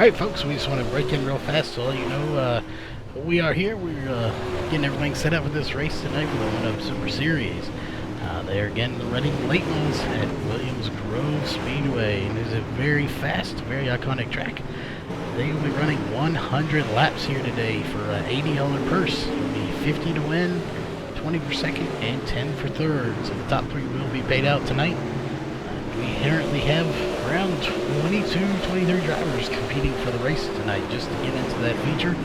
Alright folks, we just want to break in real fast so you know we are here. We're getting everything set up for this race tonight for the One Up Super Series. They're again running late models at Williams Grove Speedway, and it is a very fast, very iconic track. They will be running 100 laps here today for an $80 purse. It will be 50 to win, 20 for second, and 10 for third. So the top three will be paid out tonight. We currently have around 23 drivers competing for the race tonight just to get into that feature.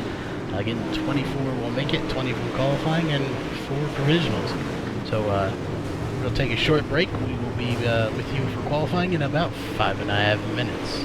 Again, 24 will make it, 20 for qualifying, and 4 provisionals. So we'll take a short break. We will be with you for qualifying in about 5.5 minutes.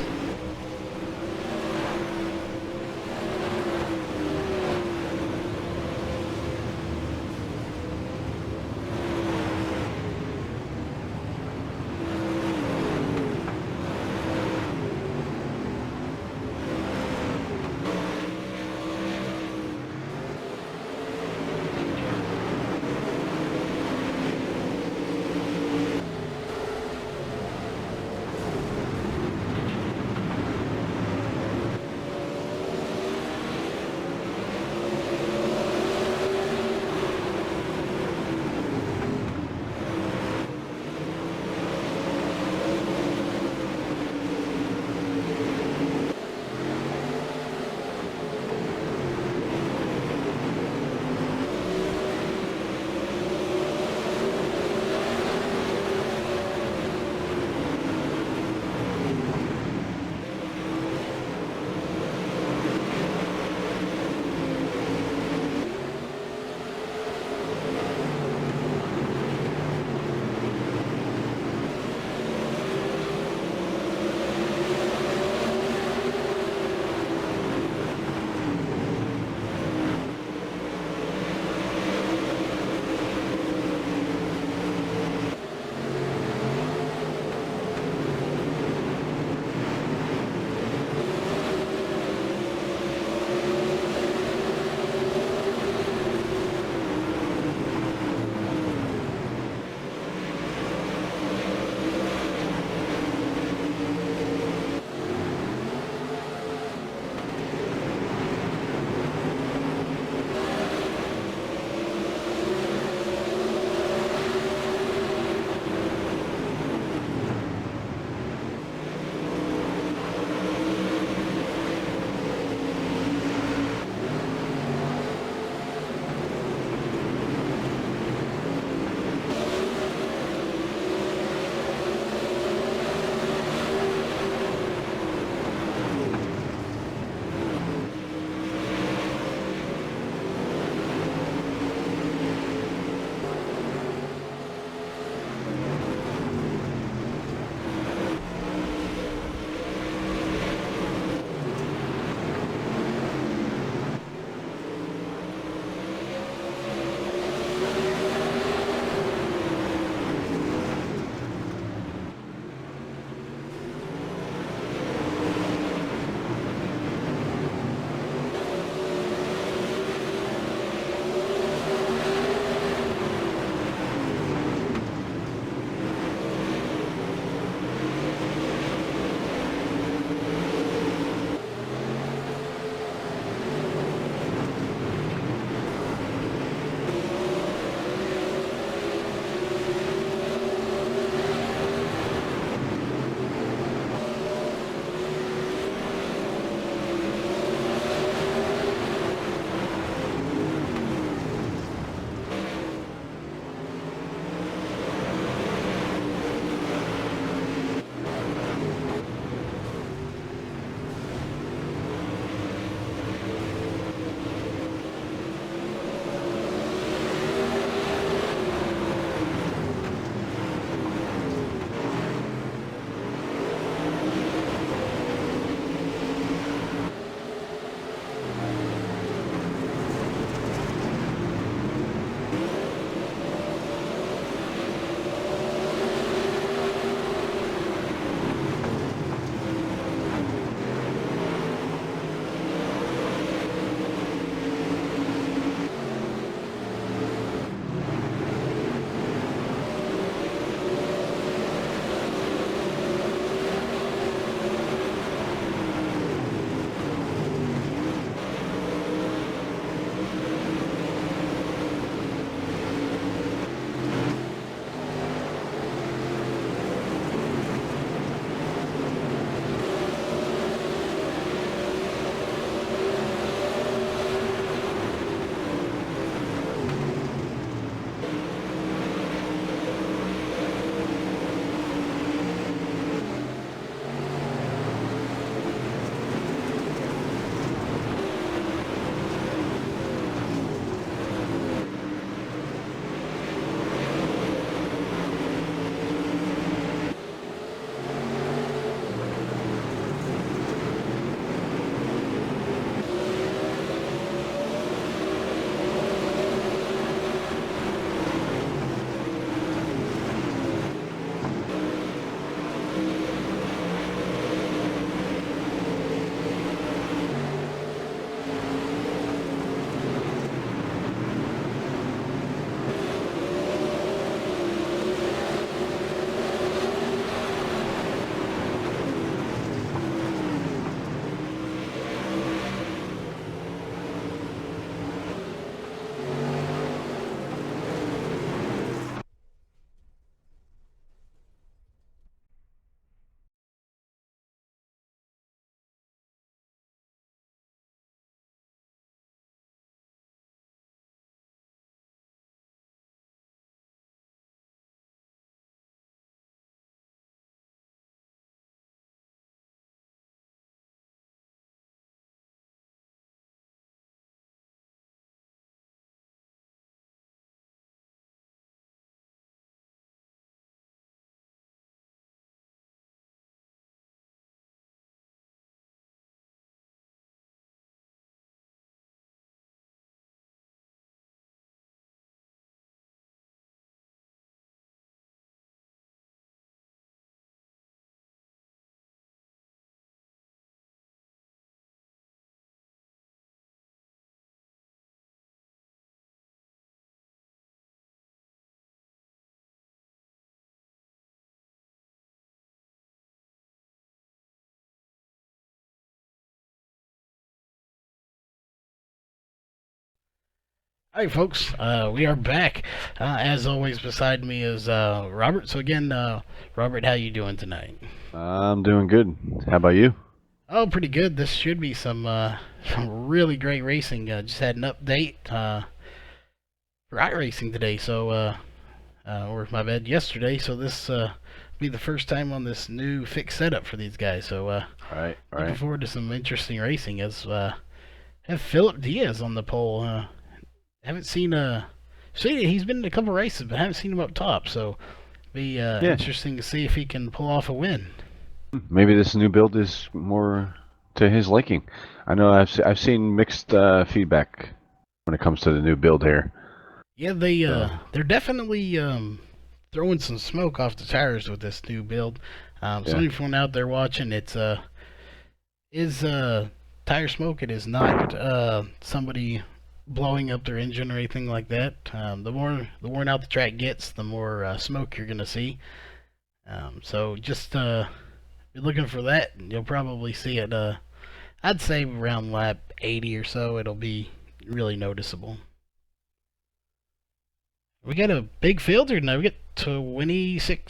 All right, folks, we are back. As always, beside me is Robert. So again, Robert, how you doing tonight? I'm doing good. How about you? Oh, pretty good. This should be some really great racing. Just had an update for iRacing today. Or my bad, yesterday. So this be the first time on this new fixed setup for these guys. So Right, looking right. forward to some interesting racing. As have Philip Diaz on the pole. Haven't seen it. He's been in a couple races, but haven't seen him up top. So be Yeah, interesting to see if he can pull off a win. maybe this new build is more to his liking. I know I've seen mixed feedback when it comes to the new build here. Yeah, So they're definitely throwing some smoke off the tires with this new build. So yeah, anyone out there watching, it's is tire smoke. It is not somebody blowing up their engine or anything like that. The worn out the track gets, the more smoke you're gonna see. So just be looking for that. You'll probably see it. I'd say around lap 80 or so, it'll be really noticeable. We got a big field here now. We got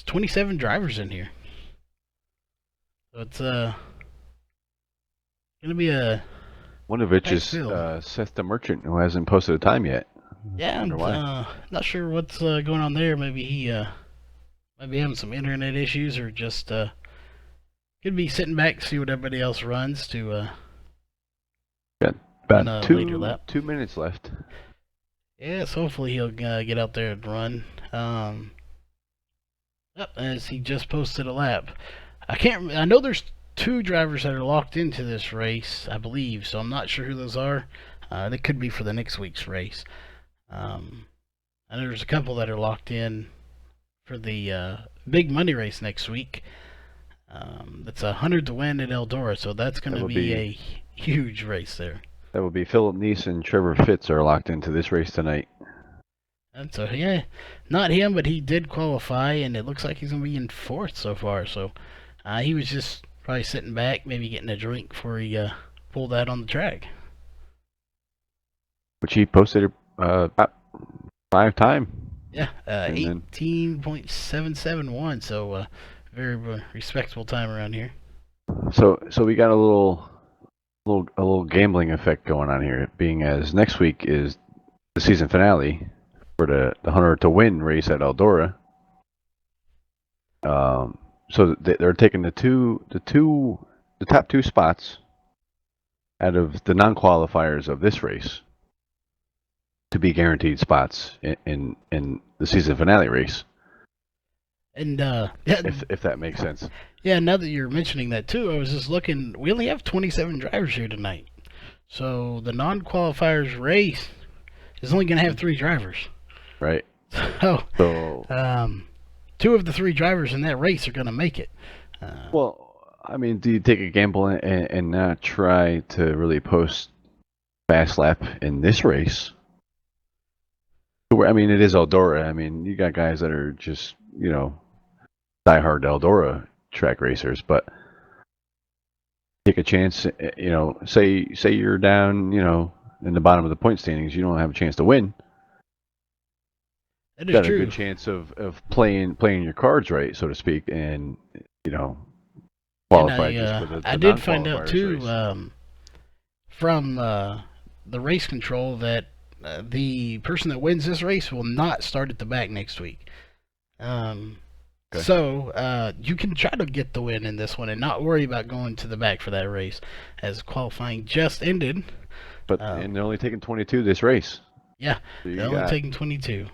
27 drivers in here. So it's gonna be a one of which packed is field. Seth the Merchant, who hasn't posted a time yet. Yeah, Wonder I'm why. not sure what's going on there. Maybe he might be having some internet issues, or just could be sitting back to see what everybody else runs to Got run about a later two lap. 2 minutes left. Yes, hopefully he'll get out there and run. Yep, as he just posted a lap. I can't. I know there's two drivers that are locked into this race, I believe. So I'm not sure who those are. They could be for the next week's race. Um, and there's a couple that are locked in for the big money race next week. That's 100 to win at Eldora, so that's going That to would be be a huge race there. Philip Neese and Trevor Fitz are locked into this race tonight. And so yeah, not him, but he did qualify, and it looks like he's going to be in fourth so far. So he was just probably sitting back, maybe getting a drink before he pulled out on the track. Which he posted about 5 time. Yeah, And then 18.771, so very respectable time around here. so we got a little gambling effect going on here, being as next week is the season finale for the Hunter to win race at Eldora. So they're taking the top two spots out of the non-qualifiers of this race to be guaranteed spots in the season finale race. And yeah, If that makes sense. yeah. Now that you're mentioning that too, I was just looking. We only have 27 drivers here tonight, so the non-qualifiers race is only going to have three drivers. Right. So, So two of the three drivers in that race are going to make it. well, I mean, do you take a gamble and not try to really post fast lap in this race? I mean, it is Eldora. I mean, you got guys that are just, diehard Eldora track racers, but take a chance. Say you're down, in the bottom of the point standings, you don't have a chance to win. That You is got a good true. chance of playing your cards right, so to speak, and you know And qualify just for the I did find out non-qualifiers too race. from the race control that the person that wins this race will not start at the back next week. Um, Okay. so you can try to get the win in this one and not worry about going to the back for that race, as qualifying just ended. And they're only taking 22 this race. Yeah, So they're you only got taking 22.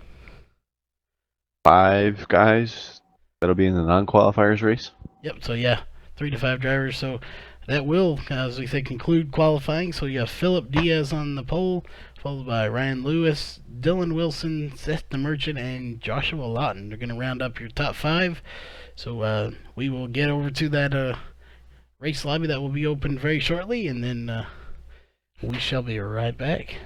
5 guys that'll be in the non-qualifiers race. Yep. So yeah, 3 to 5 drivers. So that will, as we say, conclude qualifying. So you have Philip Diaz on the pole, followed by Ryan Lewis, Dylan Wilson, Seth the Merchant, and Joshua Lawton. They're going to round up your top five. So we will get over to that race lobby that will be open very shortly, and then we shall be right back.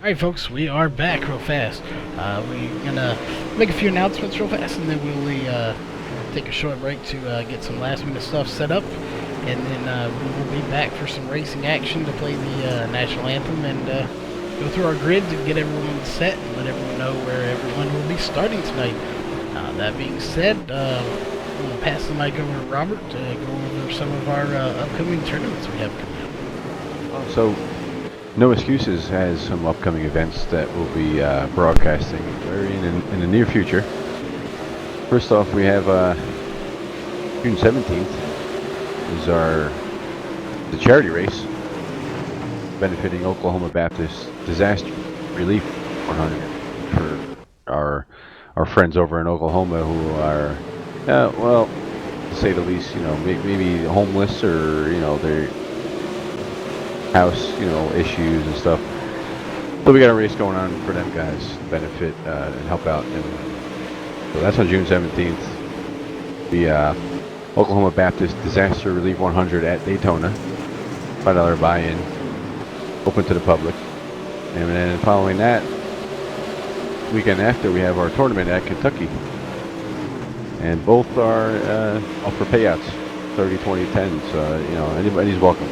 Alright folks, we are back real fast. We're gonna make a few announcements real fast, and then we'll take a short break to get some last minute stuff set up, and then we will be back for some racing action to play the national anthem and go through our grid to get everyone set and let everyone know where everyone will be starting tonight. That being said, I'm going to pass the mic over to Robert to go over some of our upcoming tournaments we have coming up. So, No Excuses has some upcoming events that will be broadcasting very in the near future. First off, we have June 17th is the charity race benefiting Oklahoma Baptist Disaster Relief 100 for our friends over in Oklahoma who are, well, to say the least, maybe homeless or their house, issues and stuff. So we got a race going on for them guys to benefit and help out. And so that's on June 17th. The Oklahoma Baptist Disaster Relief 100 at Daytona. $5 buy-in, open to the public. And then following that, weekend after, we have our tournament at Kentucky. And both are up for payouts, 30, 20, 10. So, anybody's welcome.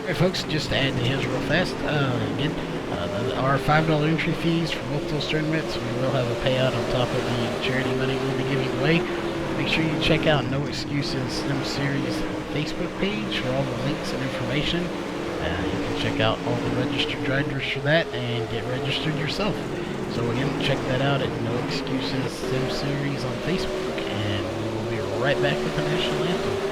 Alright folks, just to add to his real fast, again, our $5 entry fees for both those tournaments. We will have a payout on top of the charity money we'll be giving away. Make sure you check out No Excuses Sim Series Facebook page for all the links and information. You can check out all the registered drivers for that and get registered yourself. So again, check that out at No Excuses Sim Series on Facebook, and we will be right back with the national anthem.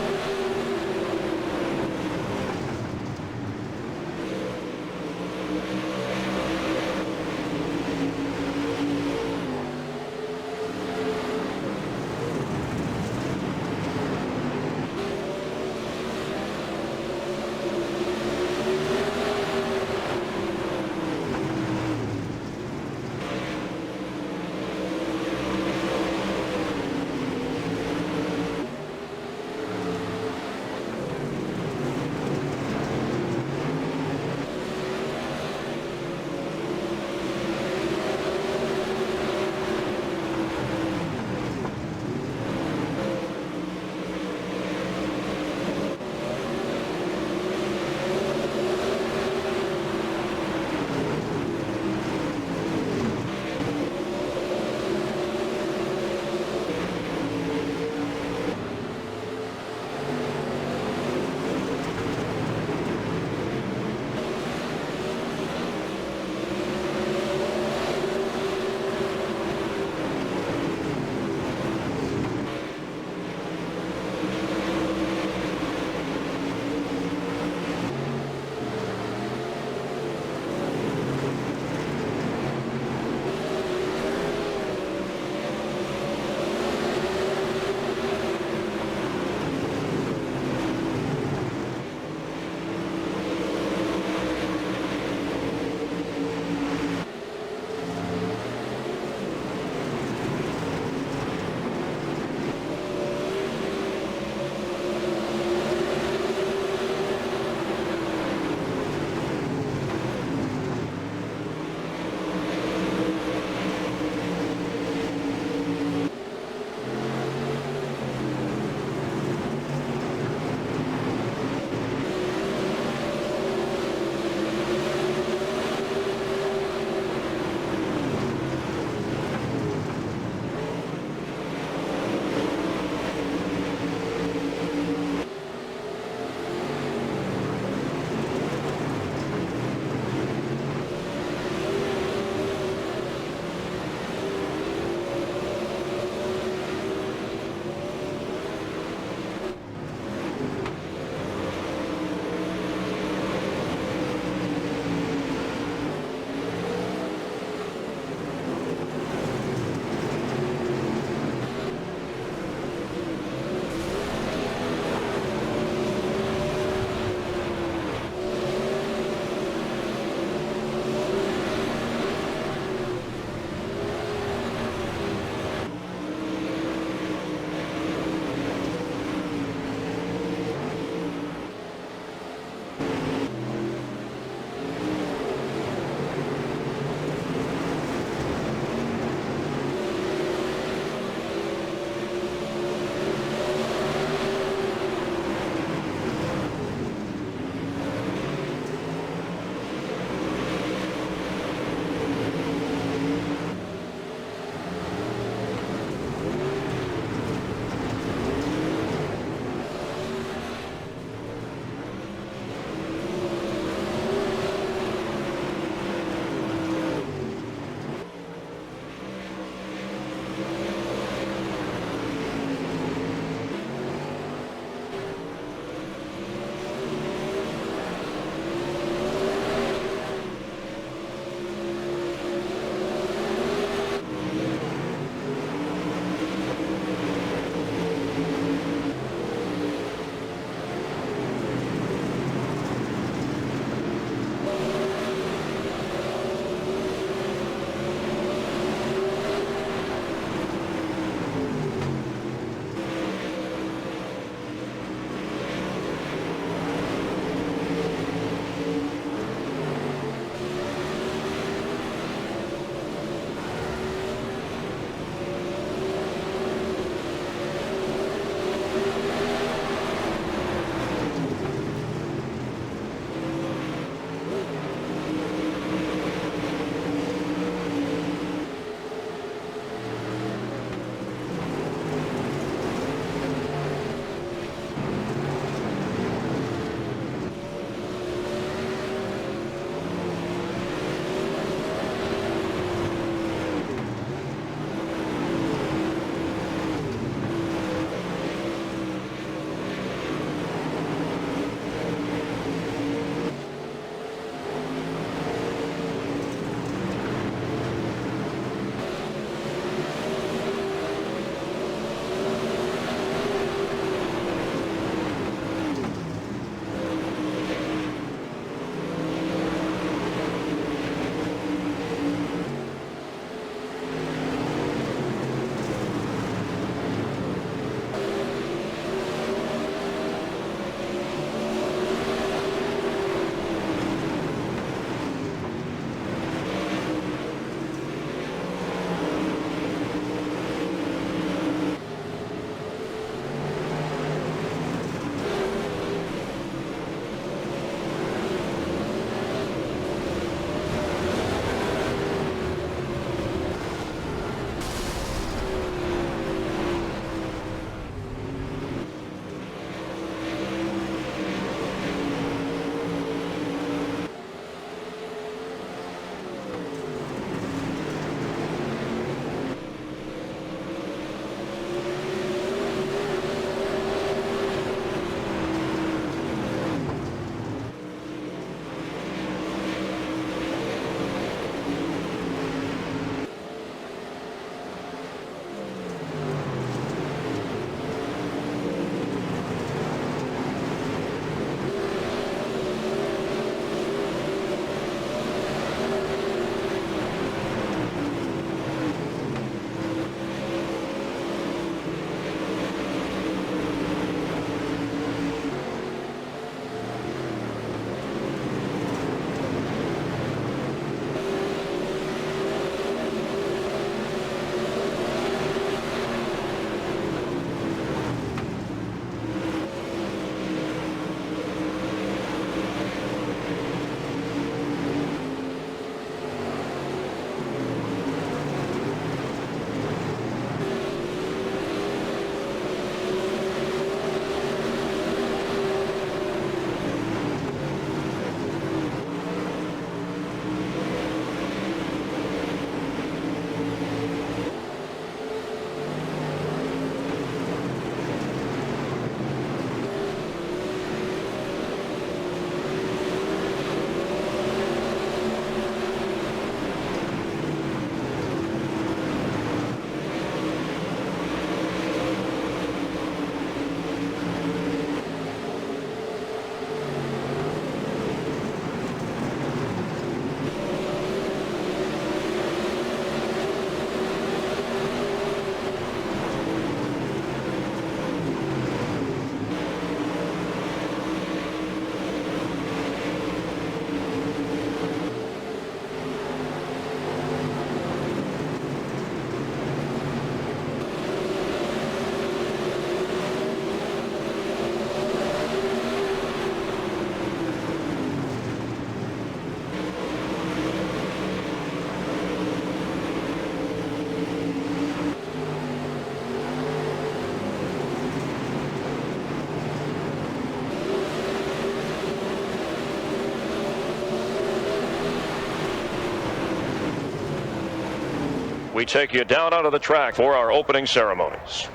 we take you down onto the track for our opening ceremonies.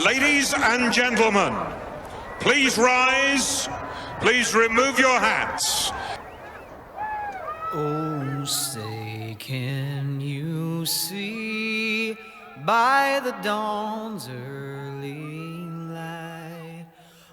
Ladies and gentlemen, please rise. Please remove your hats. Oh, say, can you see by the dawn's early light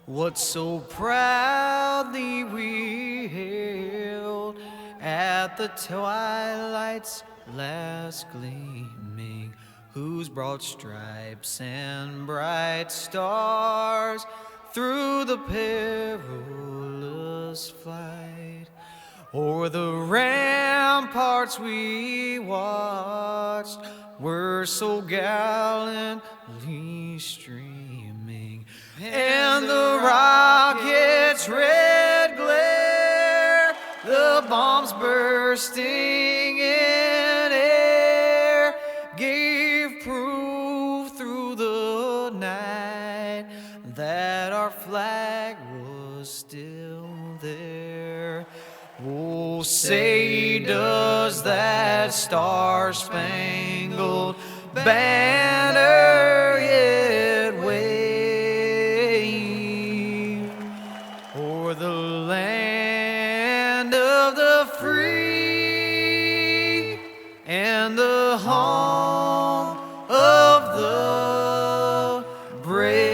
what so proudly we hailed at the twilight's last gleaming, whose broad stripes and bright stars through the perilous flight o'er the ramparts we watched were so gallantly streaming, and the rocket's red glare, the bombs bursting in air, gave proof through the night that our flag was still there. Oh, say, does that star-spangled banner yet wave o'er the land of the free and the home of the brave?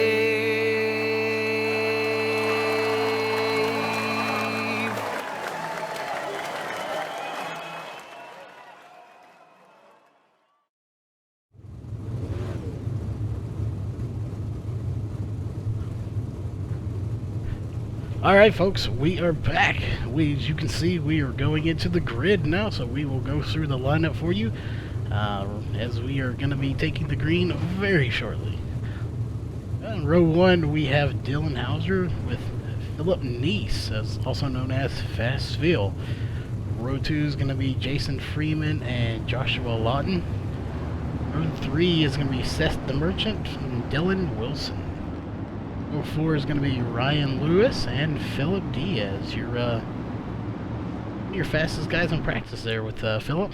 Alright folks, we are back. As you can see, we are going into the grid now, so we will go through the lineup for you as we are going to be taking the green very shortly. In row 1 we have Dylan Hauser with Philip Neese, also known as Fast Phil. Row 2 is going to be Jason Freeman and Joshua Lawton. Row 3 is going to be Seth the Merchant and Dylan Wilson. Row 4 is going to be Ryan Lewis and Philip Diaz. Your fastest guys in practice there with Philip.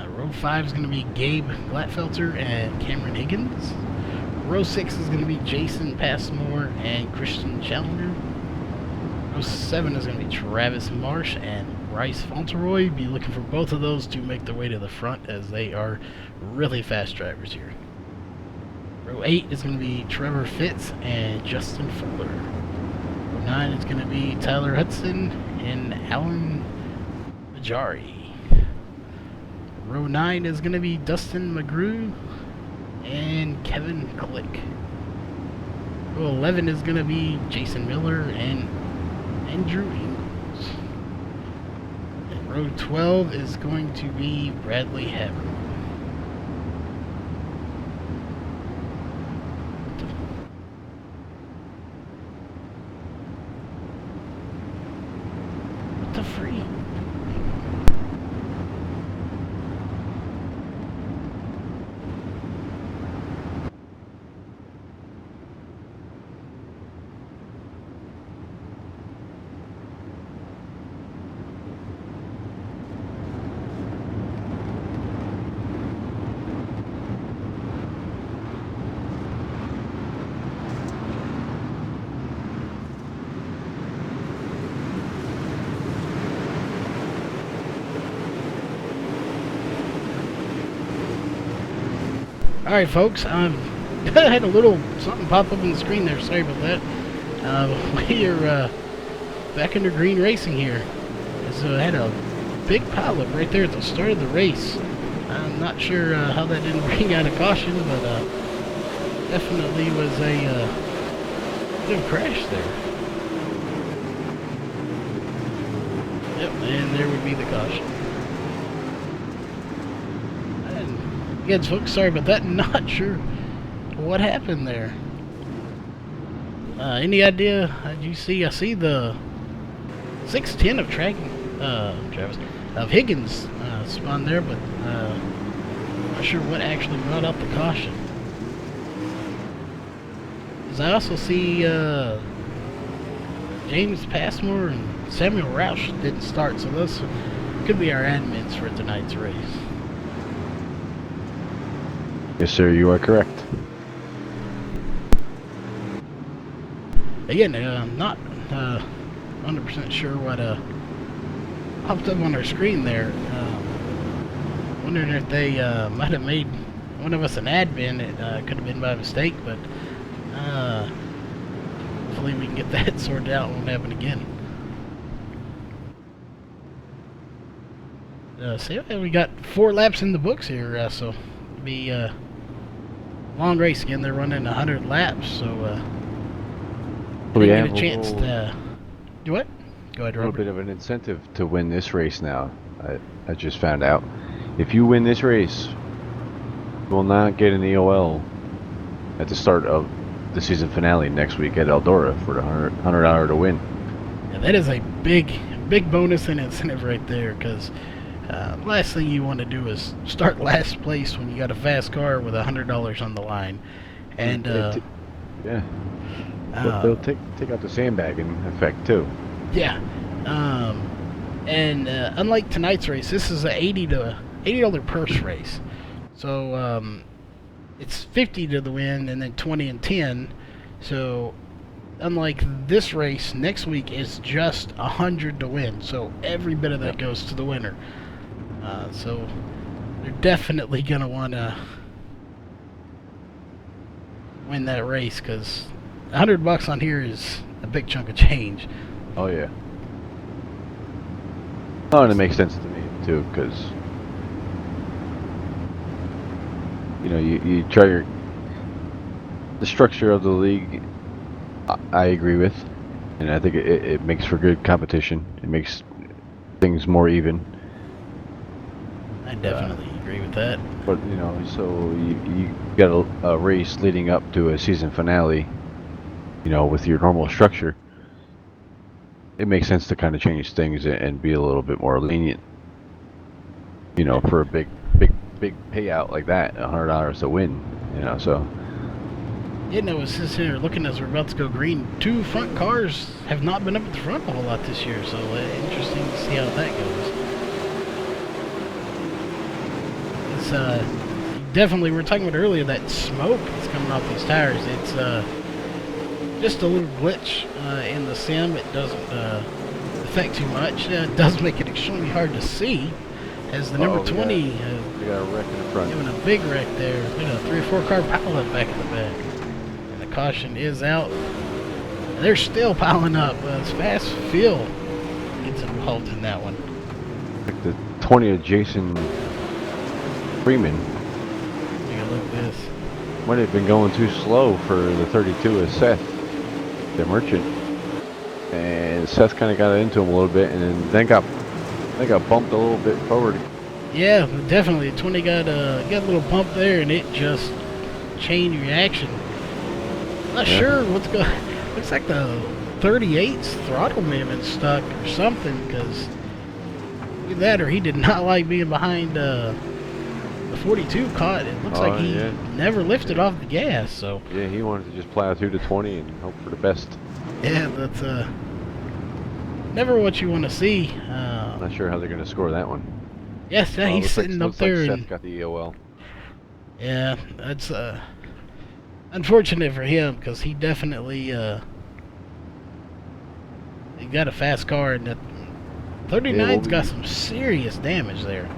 Row 5 is going to be Gabe Glatfelter and Cameron Higgins. Row 6 is going to be Jason Passmore and Christian Challenger. Row 7 is going to be Travis Marsh and Bryce Fauntleroy. Be looking for both of those to make their way to the front, as they are really fast drivers here. Row 8 is going to be Trevor Fitz and Justin Fuller. Row 9 is going to be Tyler Hudson and Alan Majari. Row 9 is going to be Dustin McGrew and Kevin Click. Row 11 is going to be Jason Miller and Andrew Ingles. And row 12 is going to be Bradley Haber. The free. Alright folks, I had a little something pop up on the screen there, sorry about that. We are back under green racing here. So I had a big pileup right there at the start of the race. I'm not sure how that didn't bring out a caution, but definitely was a bit of a crash there. Yep, and there would be the caution. Again, folks, sorry about that. Not sure what happened there. Any idea? Did you see? I see the 610 of Travis of Higgins spun there, but not sure what actually brought out the caution. As I also see James Passmore and Samuel Roush didn't start, so those could be our admins for tonight's race. Yes, sir, you are correct. Again, not 100% sure what popped up on our screen there. Wondering if they might have made one of us an admin. It could have been by mistake, but hopefully we can get that sorted out. It won't happen again. So yeah, we got 4 laps in the books here, so it'll be a long race again. They're running 100 laps, so we get a chance to do what? Go ahead, A little Robert. bit of an incentive to win this race now. I just found out. If you win this race, you will not get an EOL at the start of the season finale next week at Eldora for the $100 to win. Yeah, that is a big bonus and incentive right there, because last thing you want to do is start last place when you got a fast car with $100 on the line. And yeah, they'll take out the sandbagging effect too. yeah, and unlike tonight's race, this is a $80 purse race. So it's 50 to the win and then 20 and 10. So unlike this race, next week is just 100 to win. So every bit of that goes to the winner. So they're definitely gonna want to win that race, because $100 on here is a big chunk of change. Oh yeah. Oh, and it makes sense to me too, because you know you try the structure of the league. I agree with, and I think it makes for good competition. It makes things more even. I definitely agree with that. But you know, so you got a race leading up to a season finale. You know, with your normal structure, it makes sense to kind of change things and be a little bit more lenient. You know, for a big payout like that, $100 to win. You know, so. Yeah, no, it's just here looking as we're about to go green. 2 front cars have not been up at the front a whole lot this year, so interesting to see how that goes. It's definitely, we were talking about earlier, that smoke that's coming off these tires. It's just a little glitch in the sim. It doesn't affect too much. It does make it extremely hard to see, as the number 20 We got a wreck in the front. giving a big wreck there. You know, 3 or 4 car pileup back in the back. And the caution is out. And they're still piling up. Fast Phil gets involved in that one. Like the 20 of Jason Freeman Take a look at this. might have been going too slow for the 32 of Seth, the merchant, and Seth kind of got into him a little bit, and then got bumped a little bit forward. Yeah, definitely. 20 got a little bump there, and it just chain reaction. Not sure what's going. Looks like the 38's throttle may have been stuck or something, because either that or he did not like being behind the 42 caught. It looks like he never lifted off the gas. So Yeah, he wanted to just plow through the 20 and hope for the best. yeah, that's never what you want to see. Not sure how they're going to score that one. Yes, yeah, he's sitting up there. Like and Seth got the EOL. yeah, that's unfortunate for him, because he definitely he got a fast car, and that 39's got some serious damage there.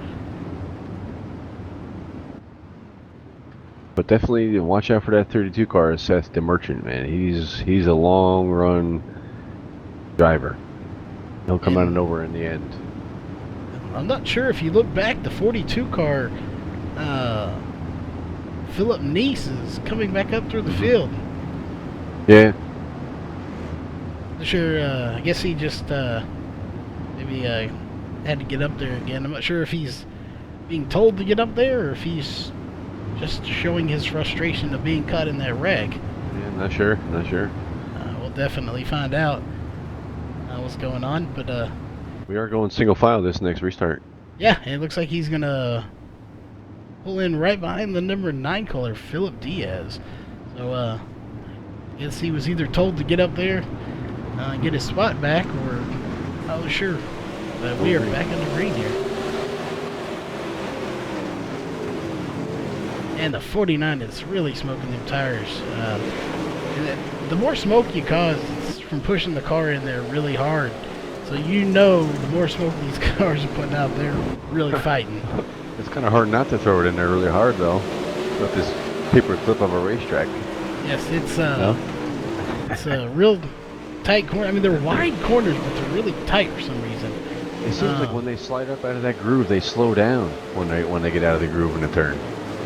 But definitely watch out for that 32 car, Seth the Merchant, man. He's a long run driver. He'll come out of nowhere in the end. I'm not sure if you look back, the 42 car, Philip Neese is coming back up through the field. Yeah. Not sure, I guess he just maybe had to get up there again. I'm not sure if he's being told to get up there or if he's just showing his frustration of being caught in that wreck. Yeah, not sure. We'll definitely find out what's going on, but We are going single file this next restart. yeah, it looks like he's gonna pull in right behind the number 9 caller, Philip Diaz. So I guess he was either told to get up there, get his spot back, or not really sure. But we are back in the green here. And the 49 is really smoking them tires. The more smoke you cause, it's from pushing the car in there really hard. So you know the more smoke these cars are putting out, they're really fighting. It's kind of hard not to throw it in there really hard, though, with this paper clip of a racetrack. Yes, it's No? it's a real tight corner. I mean, they're wide corners, but they're really tight for some reason. It seems like when they slide up out of that groove, they slow down when they get out of the groove in a turn.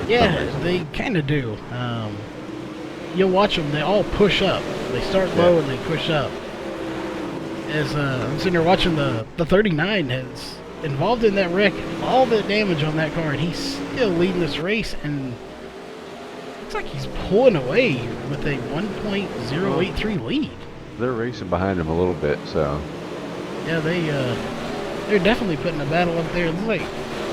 Yeah, they kind of do. You'll watch them; they all push up. They start low and they push up. As I'm sitting there watching the 39 has involved in that wreck, all the damage on that car, and he's still leading this race, and looks like he's pulling away with a 1.083 lead. They're racing behind him a little bit, so. Yeah, they're definitely putting a battle up there. It looks like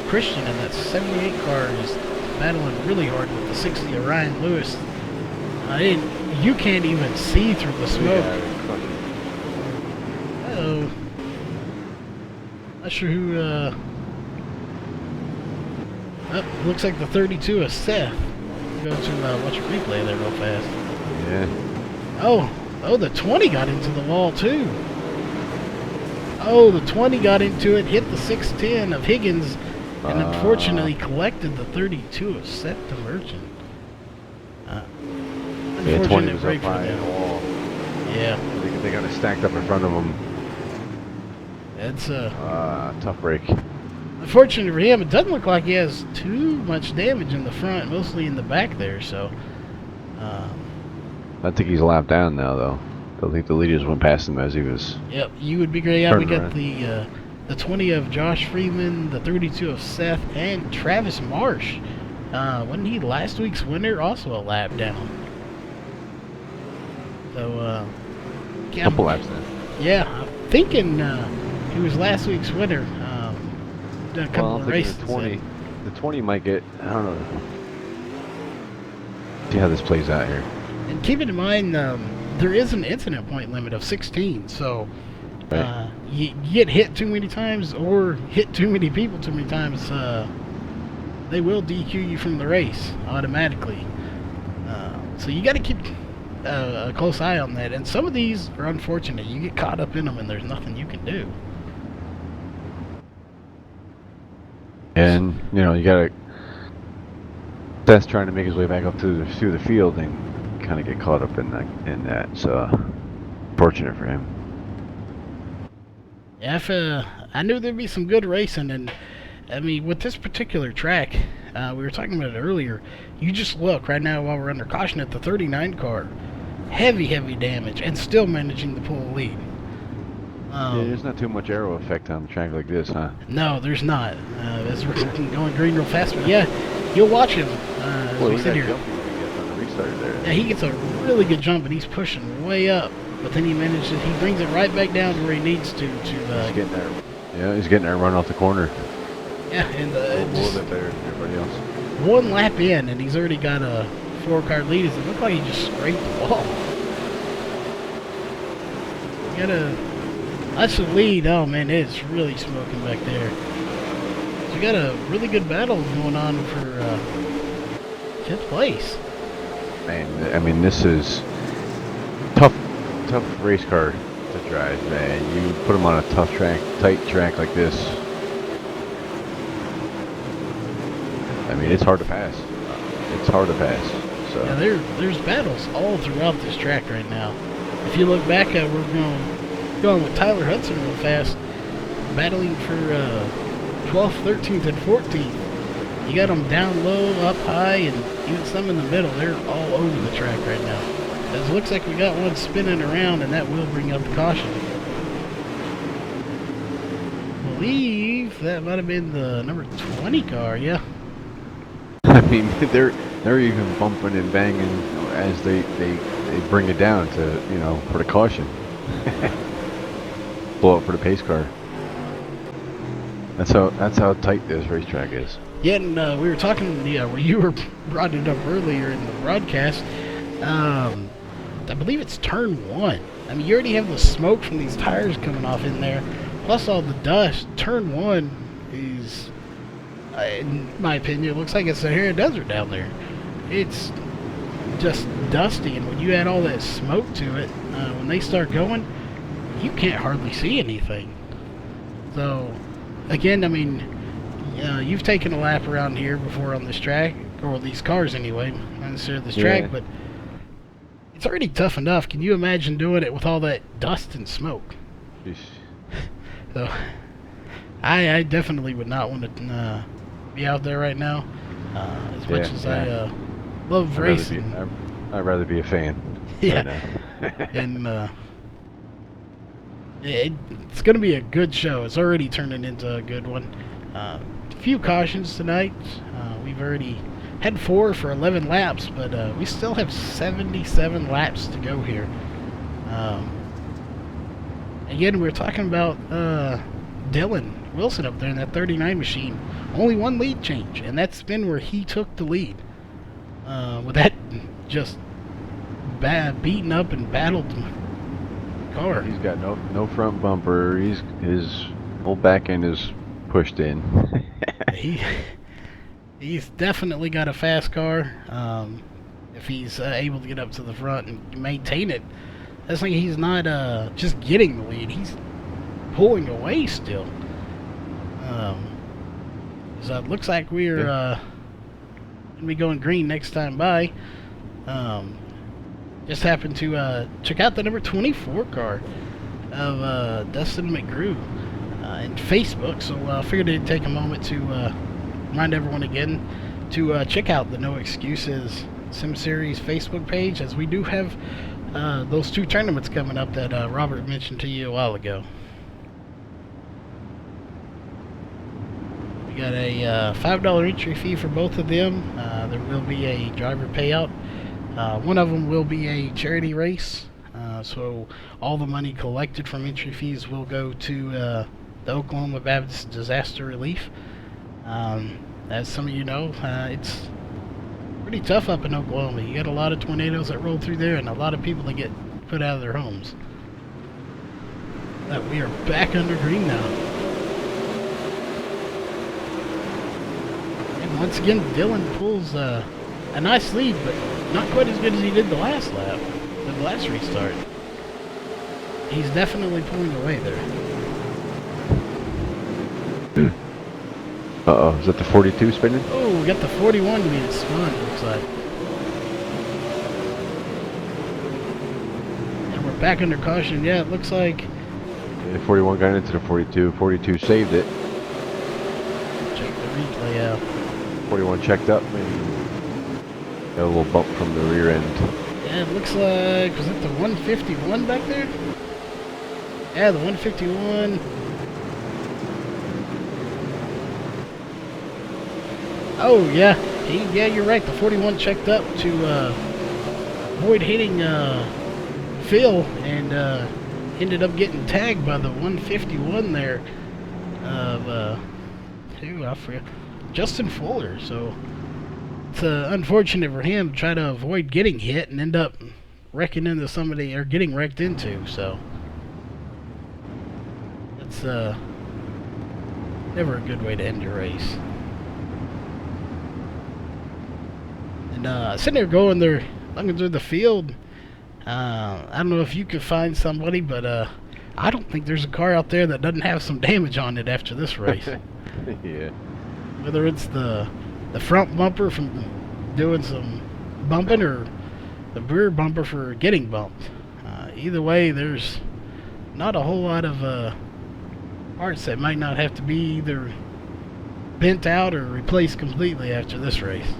Christian in that 78 car is battling really hard with the 60 of Ryan Lewis. You can't even see through the smoke. Uh-oh. Not sure who, looks like the 32 of Seth. Go to watch a replay there real fast. Yeah. Oh, the 20 got into the wall too. Oh, the 20 got into it, hit the 610 of Higgins, and unfortunately collected the 32 of Seth the Merchant. Yeah, 20 Unfortunate was break up for high in the them. wall. Yeah, They got it stacked up in front of them. it's a Tough break. unfortunate for him. It doesn't look like he has too much damage in the front, mostly in the back there. So, I think he's lapped down now, though. I think the leaders went past him as he was. yep, you would be great. Yeah, we Turn got the 20 of Josh Freeman, the 32 of Seth, and Travis Marsh. Wasn't he last week's winner? Also a lap down. So, yeah, Couple laps then. yeah, I'm thinking he was last week's winner. Done a couple Well, I'm of thinking races. the 20. The 20 might get. I don't know. See how this plays out here. And keep in mind, there is an incident point limit of 16. So, Right. you get hit too many times or hit too many people too many times, they will DQ you from the race automatically. So you got to keep a close eye on that. And some of these are unfortunate. You get caught up in them, and there's nothing you can do. And you gotta. Seth's trying to make his way back up through the field and kind of get caught up in that. So, fortunate for him. Yeah, if, I knew there'd be some good racing, and I mean, with this particular track, we were talking about it earlier. You just look right now while we're under caution at the 39 car, heavy damage, and still managing to pull a lead. Yeah, there's not too much aero effect on a track like this, huh? No, there's not. As we're going green real fast, but yeah, you'll watch him. As we look at sit that here. jump he gets on the restart there. Yeah, he gets a really good jump, and he's pushing way up. But then he brings it right back down to where he needs to. He's getting there. Yeah, he's getting that run off the corner. Yeah, and A little bit better than everybody else. one lap in, and he's already got a 4-car lead. It looked like he just scraped the wall. That's the lead. Oh man, it's really smoking back there. So you got a really good battle going on for 5th place. Man, I mean, this is tough race car to drive, man. You put them on a tough track, tight track like this. I mean, it's hard to pass. It's hard to pass. So Yeah, there's battles all throughout this track right now. If you look back, we're going with Tyler Hudson real fast, battling for 12th, 13th, and 14th. You got them down low, up high, and even some in the middle. They're all over the track right now. It looks like we got one spinning around, and that will bring up the caution. I believe that might have been the number 20 car, yeah. I mean, they're even bumping and banging as they bring it down to for the caution. Blow up for the pace car. That's how tight this racetrack is. Yeah, and we were talking, well, you were brought it up earlier in the broadcast. I believe it's turn 1. I mean, you already have the smoke from these tires coming off in there, plus all the dust. Turn 1 is, in my opinion, it looks like it's the Sahara Desert down there. it's just dusty, and when you add all that smoke to it, when they start going, you can't hardly see anything. So, again, I mean, you've taken a lap around here before on this track, or these cars anyway, not necessarily this track, but it's already tough enough. Can you imagine doing it with all that dust and smoke? Jeez. So, I definitely would not want to be out there right now. As much as I love racing. I'd rather be a fan. Yeah. And it's going to be a good show. It's already turning into a good one. A few cautions tonight. We've already had 4 for 11 laps, but we still have 77 laps to go here. Again, we're talking about Dylan Wilson up there in that 39 machine. Only 1 lead change, and that's been where he took the lead. With that just beaten up and battled car. He's got no front bumper. His whole back end is pushed in. He's definitely got a fast car. If he's able to get up to the front and maintain it, that's like he's not just getting the lead. He's pulling away still. So it looks like we're gonna be going green next time by. Just happened to check out the number 24 car of Dustin McGrew in Facebook, so I figured I'd take a moment to remind everyone again to check out the No Excuses Sim Series Facebook page, as we do have those 2 tournaments coming up that Robert mentioned to you a while ago. We got a $5 entry fee for both of them. There will be a driver payout. One of them will be a charity race, so all the money collected from entry fees will go to the Oklahoma Baptist Disaster Relief. As some of you know, it's pretty tough up in Oklahoma. You got a lot of tornadoes that roll through there, and a lot of people that get put out of their homes. We are back under green now. And once again, Dylan pulls a nice lead, but not quite as good as he did the last lap, the last restart. He's definitely pulling away there. Uh-oh, is that the 42 spinning? Oh, we got the 41 being spun, looks like. And we're back under caution. Yeah, it looks like... Yeah, 41 got into the 42. 42 saved it. Check the replay out. 41 checked up and got a little bump from the rear end. Yeah, it looks like... Was it the 151 back there? Yeah, the 151... Oh, yeah. Yeah, you're right. The 41 checked up to avoid hitting Phil, and ended up getting tagged by the 151 there of, who, I forget, Justin Fuller. So it's unfortunate for him to try to avoid getting hit and end up wrecking into somebody, or getting wrecked into. So it's never a good way to end your race. And sitting there going there, looking through the field, I don't know if you could find somebody, but I don't think there's a car out there that doesn't have some damage on it after this race. Yeah. Whether it's the front bumper from doing some bumping, or the rear bumper for getting bumped. Either way, there's not a whole lot of parts that might not have to be either bent out or replaced completely after this race.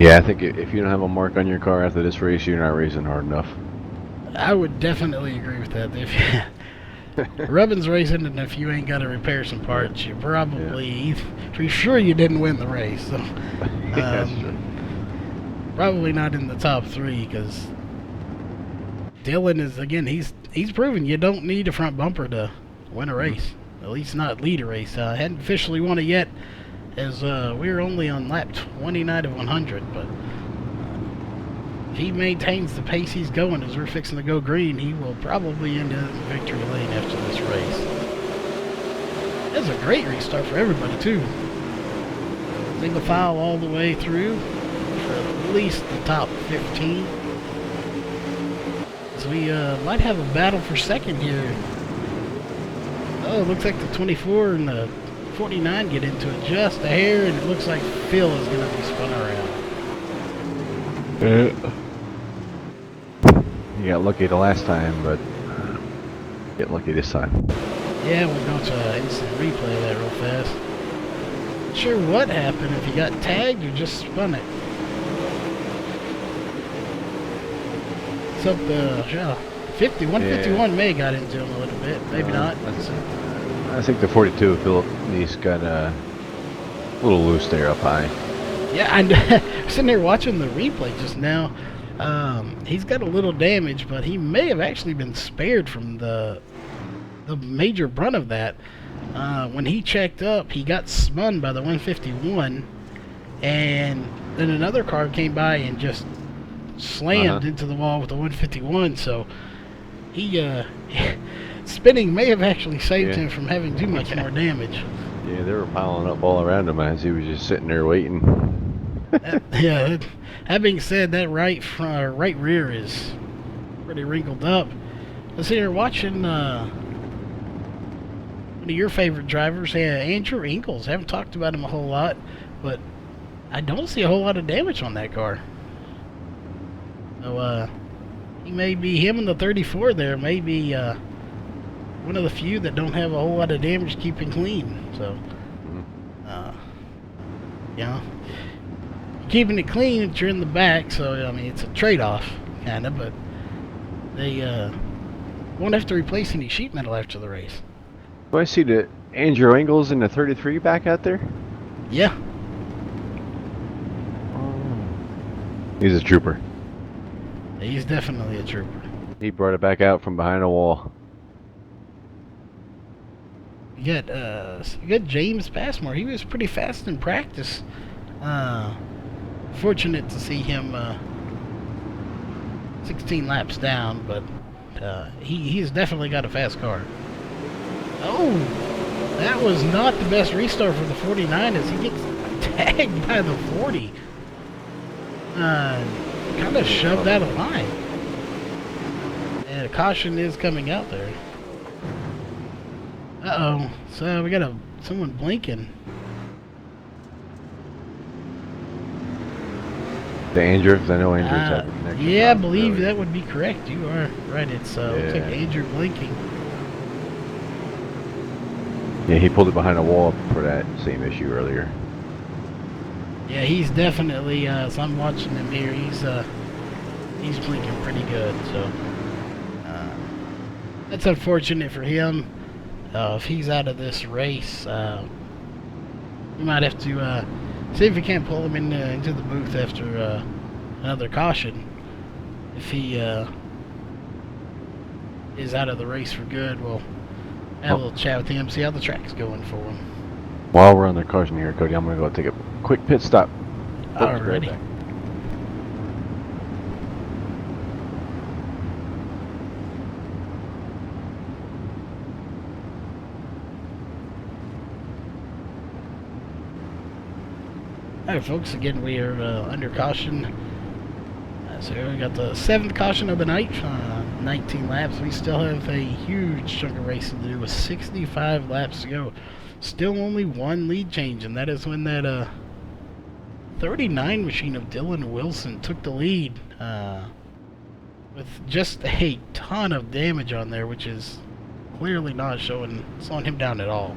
Yeah, I think if you don't have a mark on your car after this race, you're not racing hard enough. I would definitely agree with that. If rubbing's racing, and if you ain't got to repair some parts, you probably, for sure, you didn't win the race. So, probably not in the top 3, because Dylan is, again, he's proven you don't need a front bumper to win a race. At least not lead a race. Hadn't officially won it yet, as we're only on lap 29 of 100, but if he maintains the pace he's going as we're fixing to go green, he will probably end up in victory lane after this race. That's a great restart for everybody, too. single file all the way through for at least the top 15. So we might have a battle for second here. Oh, it looks like the 24 and the 49 get into it just a hair, and it looks like Phil is going to be spun around. You got lucky the last time, but get lucky this time. Yeah, we'll go to an instant replay of that real fast. Not sure what happened, if he got tagged or just spun it. It's up to 151 may got into him a little bit, maybe not. I think the 42 Philip Nice got a little loose there up high. Yeah, I'm sitting there watching the replay just now. He's got a little damage, but he may have actually been spared from the major brunt of that. When he checked up, he got spun by the 151, and then another car came by and just slammed into the wall with the 151. So he spinning may have actually saved him from having too much more damage. Yeah, they were piling up all around him as he was just sitting there waiting. Yeah. That being said, that right rear is pretty wrinkled up. Let's see, here watching one of your favorite drivers, Andrew Ingles. Haven't talked about him a whole lot, but I don't see a whole lot of damage on that car. So he may be, him and the 34 there may be one of the few that don't have a whole lot of damage keeping clean. So yeah, keeping it clean if you're in the back, so I mean it's a trade-off kind of, but they won't have to replace any sheet metal after the race. Do I see the Andrew Ingles in the 33 back out there? Yeah. He's a trooper. He's definitely a trooper. He brought it back out from behind a wall. You got James Passmore. He was pretty fast in practice. Fortunate to see him 16 laps down, but he's definitely got a fast car. Oh, that was not the best restart for the 49 as he gets tagged by the 40. Kind of shoved out of line. And a caution is coming out there. Uh-oh. So we got someone blinking. The Andrew, because I know Andrew's had a connection. Yeah, I believe that would be correct. You are right. It's looks like Andrew blinking. Yeah, he pulled it behind a wall for that same issue earlier. Yeah, he's definitely. So I'm watching him here. He's blinking pretty good. So that's unfortunate for him. If he's out of this race, we might have to see if we can't pull him into the booth after another caution. If he is out of the race for good, we'll have a little chat with him, see how the track's going for him. While we're on the caution here, Cody, I'm going to go take a quick pit stop. Alrighty. Alright folks, again we are under caution. So here we got the 7th caution of the night, 19 laps. We still have a huge chunk of racing to do with 65 laps to go. Still only one lead change, and that is when that 39 machine of Dylan Wilson took the lead with just a ton of damage on there, which is clearly not slowing him down at all.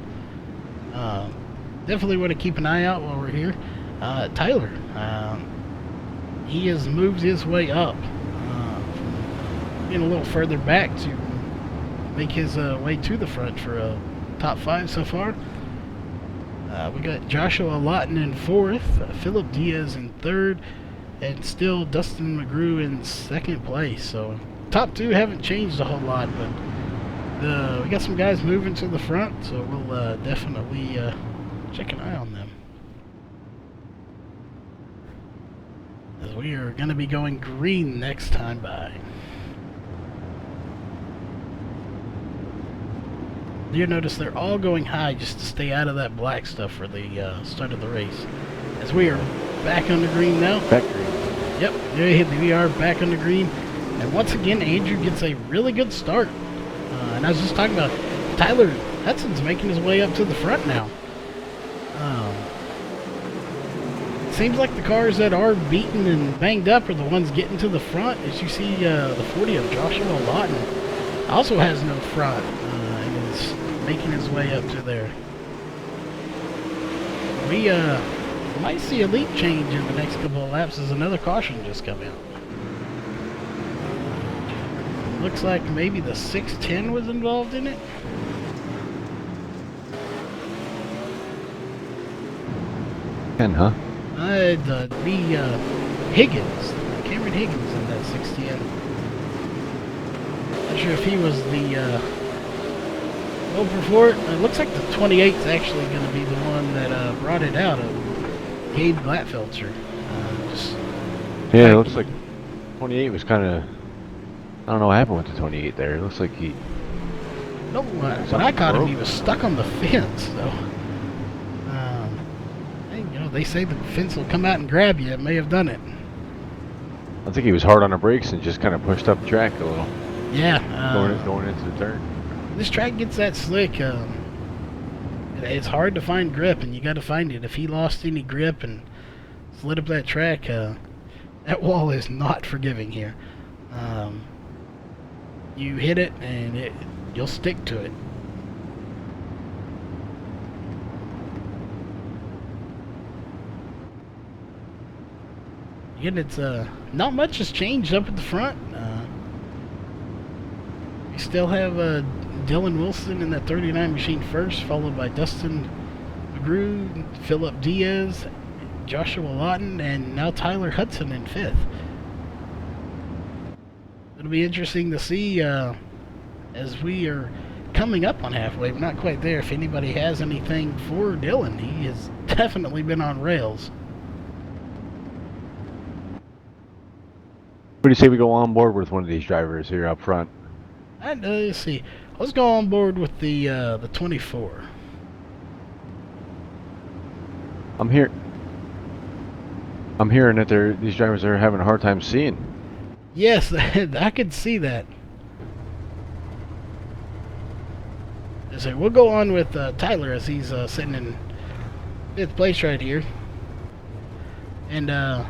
Definitely want to keep an eye out while we're here. Tyler, he has moved his way up, getting a little further back to make his way to the front for a top 5 so far. We got Joshua Lawton in 4th, Philip Diaz in 3rd, and still Dustin McGrew in 2nd place. So top 2 haven't changed a whole lot, but we got some guys moving to the front, so we'll definitely check an eye on them. As we are going to be going green next time by. You'll notice they're all going high just to stay out of that black stuff for the start of the race. as we are back on the green now. Back green. Yep, we are back on the green. And once again, Andrew gets a really good start. And I was just talking about Tyler Hudson's making his way up to the front now. It seems like the cars that are beaten and banged up are the ones getting to the front. As you see, the 40 of Joshua Lawton also has no front and is making his way up to there. We might see a lead change in the next couple of laps as another caution just come out. Looks like maybe the 610 was involved in it. Huh? It'd be Higgins, Cameron Higgins in that 610. Not sure if he was the over for it. It looks like the 28 is actually going to be the one that brought it out of Gabe Glatfelter. Yeah, it looks like 28 was kind of. I don't know what happened with the 28 there. It looks like he. No, when I caught him, he was stuck on the fence, though. They say the fence will come out and grab you. It may have done it. I think he was hard on the brakes and just kind of pushed up the track a little. Yeah. Going into the turn. This track gets that slick. It's hard to find grip, and you got to find it. If he lost any grip and slid up that track, that wall is not forgiving here. You hit it, and you'll stick to it. Again, it's not much has changed up at the front. We still have Dylan Wilson in that 39 machine first, followed by Dustin McGrew, Philip Diaz, Joshua Lawton, and now Tyler Hudson in fifth. It'll be interesting to see as we are coming up on halfway. We're not quite there. If anybody has anything for Dylan, he has definitely been on rails. What do you say we go on board with one of these drivers here up front? And let's see. Let's go on board with the 24. I'm hearing that these drivers are having a hard time seeing. Yes, I could see that. So we'll go on with Tyler as he's sitting in fifth place right here, and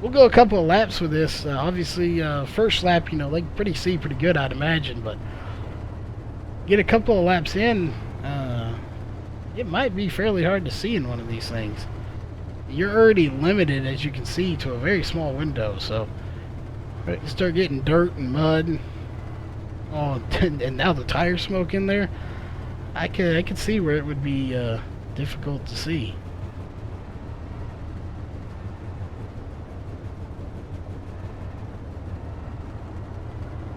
we'll go a couple of laps with this. Obviously, first lap, they can see pretty good, I'd imagine, but get a couple of laps in, it might be fairly hard to see in one of these things. You're already limited, as you can see, to a very small window, so you start getting dirt and mud. Oh, and now the tire smoke in there. I could see where it would be difficult to see.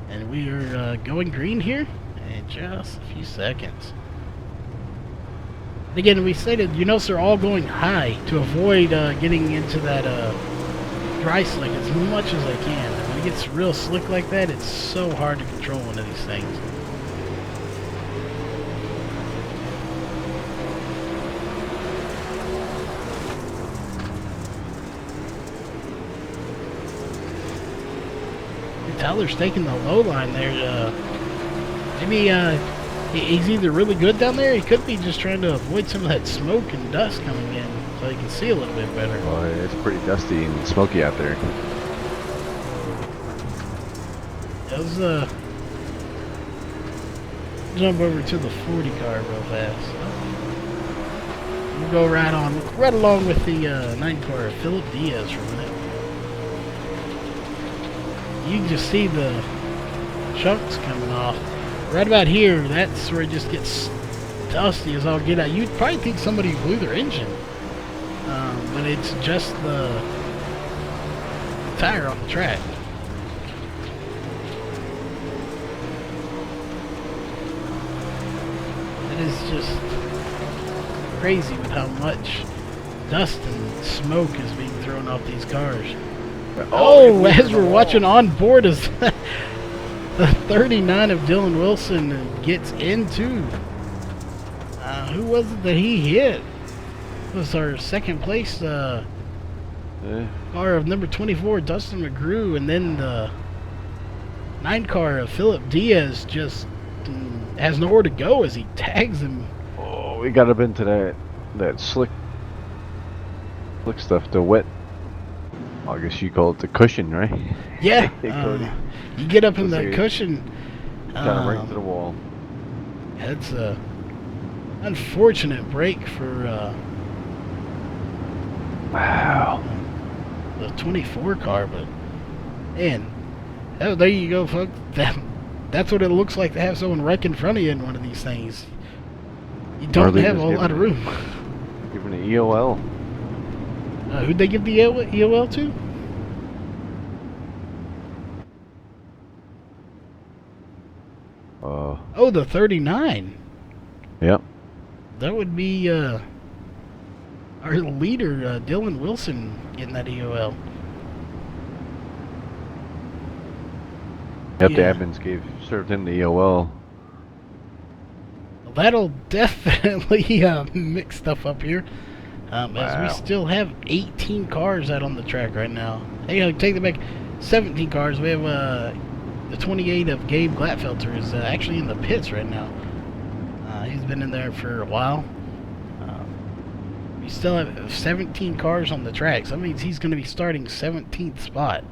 And we are going green here in just a few seconds. And again, we stated, they're all going high to avoid getting into that dry slick as much as they can. And when it gets real slick like that, it's so hard to control one of these things. Tyler's taking the low line there. Maybe he's either really good down there, he could be just trying to avoid some of that smoke and dust coming in so he can see a little bit better. Well, it's pretty dusty and smoky out there. Let's jump over to the 40 car real fast. We'll go right along with the 9 car, Philip Diaz for a minute. You can just see the chunks coming off. Right about here, that's where it just gets dusty as all get out. You'd probably think somebody blew their engine. But it's just the tire on the track. It is just crazy with how much dust and smoke is being thrown off these cars. Oh, as we're watching on board as the 39 of Dylan Wilson gets into. Who was it that he hit? was our second place Yeah. car of number 24, Dustin McGrew, and then the 9 car of Philip Diaz just has nowhere to go as he tags him. Oh, we got up into that slick stuff, the wet. I guess you call it the cushion, right? Yeah, Hey, Cody. you get up in Looks the like it cushion. Kind of right into the wall. It's a unfortunate break for Wow. the 24 car, but man, oh, there you go, folks. That's what it looks like to have someone wreck in front of you in one of these things. You don't Hardly have a just whole lot of room. Giving an EOL. Who'd they give the EOL to? Oh, the 39. Yep. That would be our leader, Dylan Wilson, getting that EOL. Yep, Yeah. the admins served him the EOL. Well, that'll definitely mix stuff up here. As Wow. we still have 18 cars out on the track right now. Hey, take it back. 17 cars. We have the 28 of Gabe Glatfelter is actually in the pits right now. He's been in there for a while. We still have 17 cars on the track, so that means he's going to be starting 17th spot.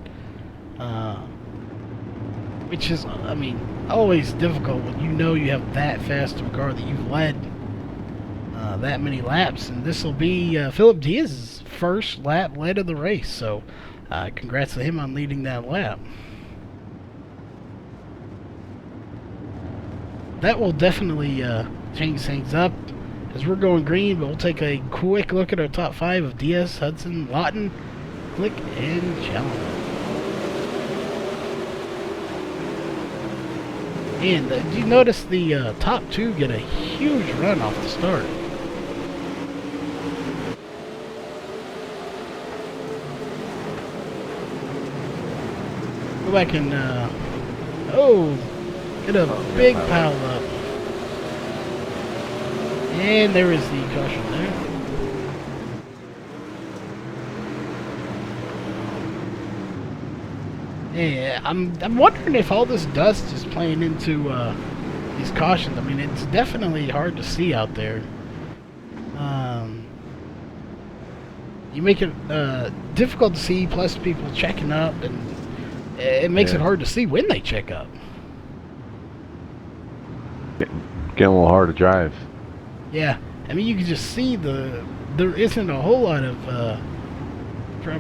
Which is, I mean, always difficult when you know you have that fast of a car that you've led that many laps. And this will be Philip Diaz's first lap led of the race, so congrats to him on leading that lap. That will definitely change things up as we're going green, but we'll take a quick look at our top 5 of Diaz, Hudson, Lawton, Flick, and Challenger. And do you notice the top 2 get a huge run off the start? Go back and, oh, get a big pile up. And there is the caution there. Yeah, I'm wondering if all this dust is playing into these cautions. I mean, it's definitely hard to see out there. You make it difficult to see, plus people checking up, and it makes it hard to see when they check up. Getting a little hard to drive. Yeah, I mean, you can just see there isn't a whole lot of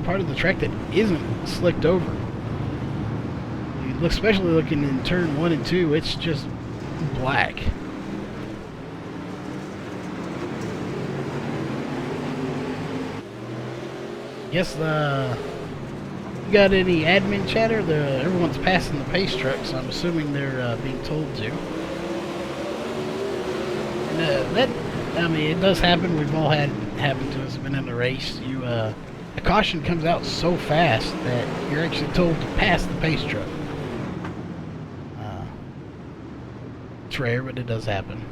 part of the track that isn't slicked over. Especially looking in turn 1 and 2, it's just black. Guess you got any admin chatter? Everyone's passing the pace truck, so I'm assuming they're being told to. And I mean, it does happen. We've all had it happen to us. Been in a race. A caution comes out so fast that you're actually told to pass the pace truck. It's rare, but it does happen.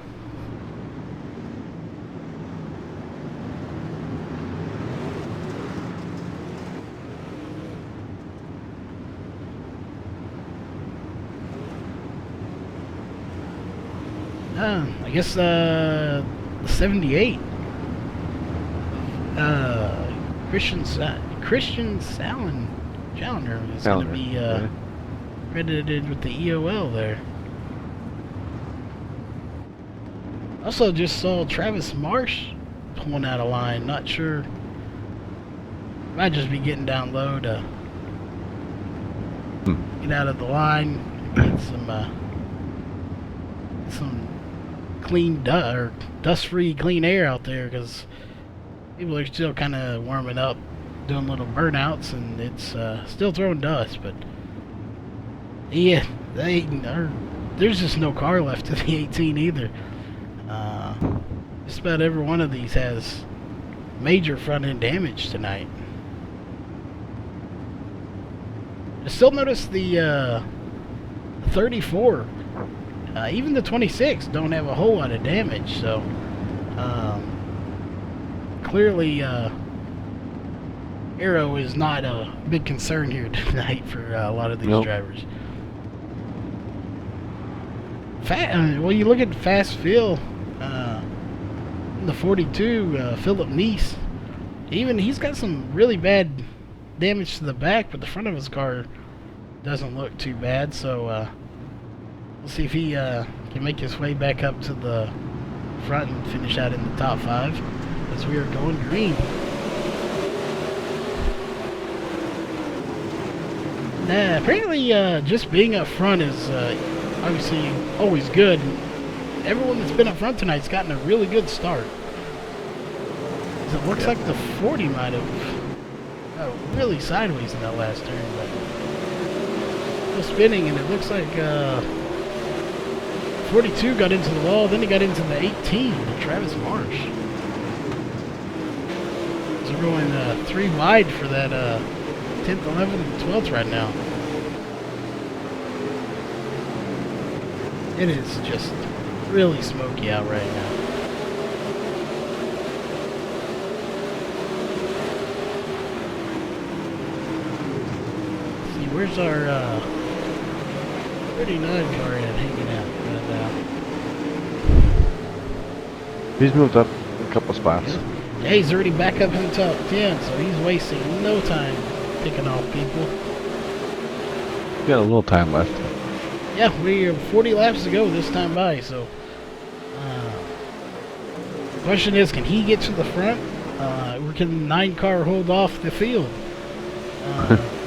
I guess the 78. Christian Challenger is going to be credited with the EOL there. Also just saw Travis Marsh pulling out of line. Not sure. Might just be getting down low to get out of the line, get some clean dust-free clean air out there, because people are still kind of warming up, doing little burnouts, and it's still throwing dust. But yeah, there's just no car left in the 18 either. Just about every one of these has major front end damage tonight. I still notice the 34, even the 26 don't have a whole lot of damage, so clearly aero is not a big concern here tonight for a lot of these Nope. drivers. Well, you look at Fast Phil, the 42, Philip Neese. He's got some really bad damage to the back, but the front of his car doesn't look too bad. So we'll see if he can make his way back up to the front and finish out in the top 5 as we are going green. Apparently, just being up front is obviously always good. Everyone that's been up front tonight's gotten a really good start. It looks like the 40 might have really sideways in that last turn, but still spinning, and it looks like 42 got into the wall, then he got into the 18, Travis Marsh. So we're going 3 wide for that 10th, 11th, and 12th right now. It is just really smoky out right now. Let's see, where's our 39 car at hanging out right now? He's moved up a couple spots. Yeah, he's already back up in the top 10, so he's wasting no time picking off people. Got a little time left. Yeah, we have 40 laps to go this time by, so question is, can he get to the front, or can the 9 car hold off the field?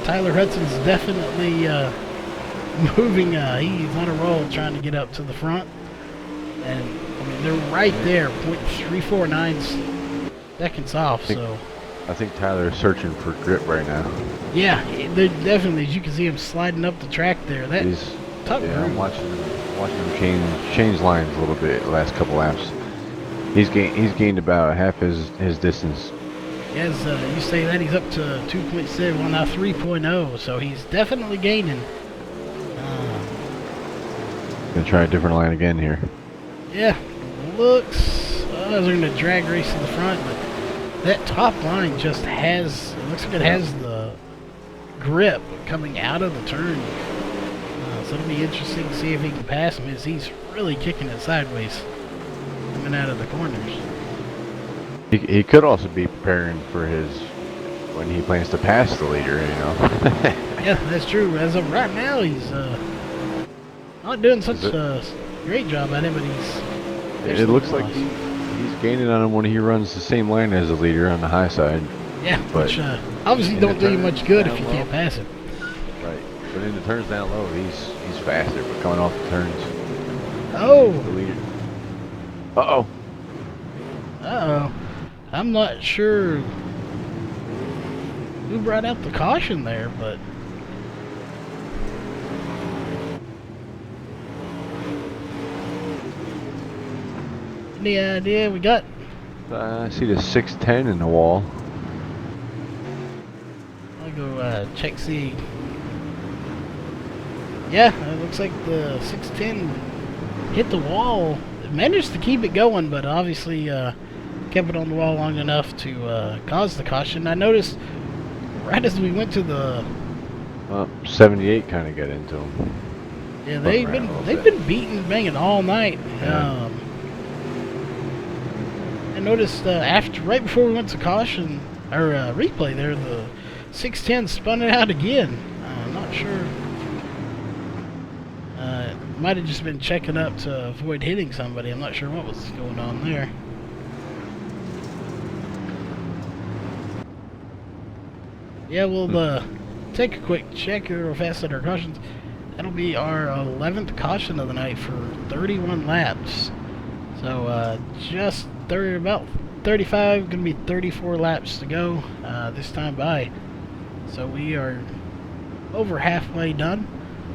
Tyler Hudson's definitely moving. He's on a roll trying to get up to the front, and I mean they're right there, 0.349 seconds off. So I think Tyler's searching for grip right now. yeah, they're definitely, as you can see him sliding up the track there. That He's tough. I'm watching him change lines a little bit the last couple laps. He's gained about half his distance. As you say that, he's up to 2.7, well now 3.0, so he's definitely gaining. Gonna try a different line again here. Yeah, looks they're going to drag race in the front, but that top line just has, it looks like it has the grip coming out of the turn. So it'll be interesting to see if he can pass him, as he's really kicking it sideways coming out of the corners. He could also be preparing for when he plans to pass the leader, you know. Yeah, that's true. As of right now, he's not doing such a great job at it, but It looks like he's gaining on him when he runs the same line as the leader on the high side. Yeah, but which obviously don't do you much good if you can't pass it. Right, but in the turns down low, he's faster. But coming off the turns, Oh, the leader. Uh-oh. uh-oh. I'm not sure who brought out the caution there, but any idea we got? I see the 610 in the wall. I'll go check, see. Yeah, it looks like the 610 hit the wall. It managed to keep it going, but obviously kept it on the wall long enough to cause the caution. I noticed right as we went to the 78 kind of got into him. yeah, they've been beating and banging all night. Yeah. I noticed right before we went to caution or replay there, the 610 spun it out again. I'm not sure. Might have just been checking up to avoid hitting somebody. I'm not sure what was going on there. Yeah, we'll take a quick check real fast at our cautions. That'll be our 11th caution of the night for 31 laps. So just about 35, gonna be 34 laps to go this time by. So we are over halfway done.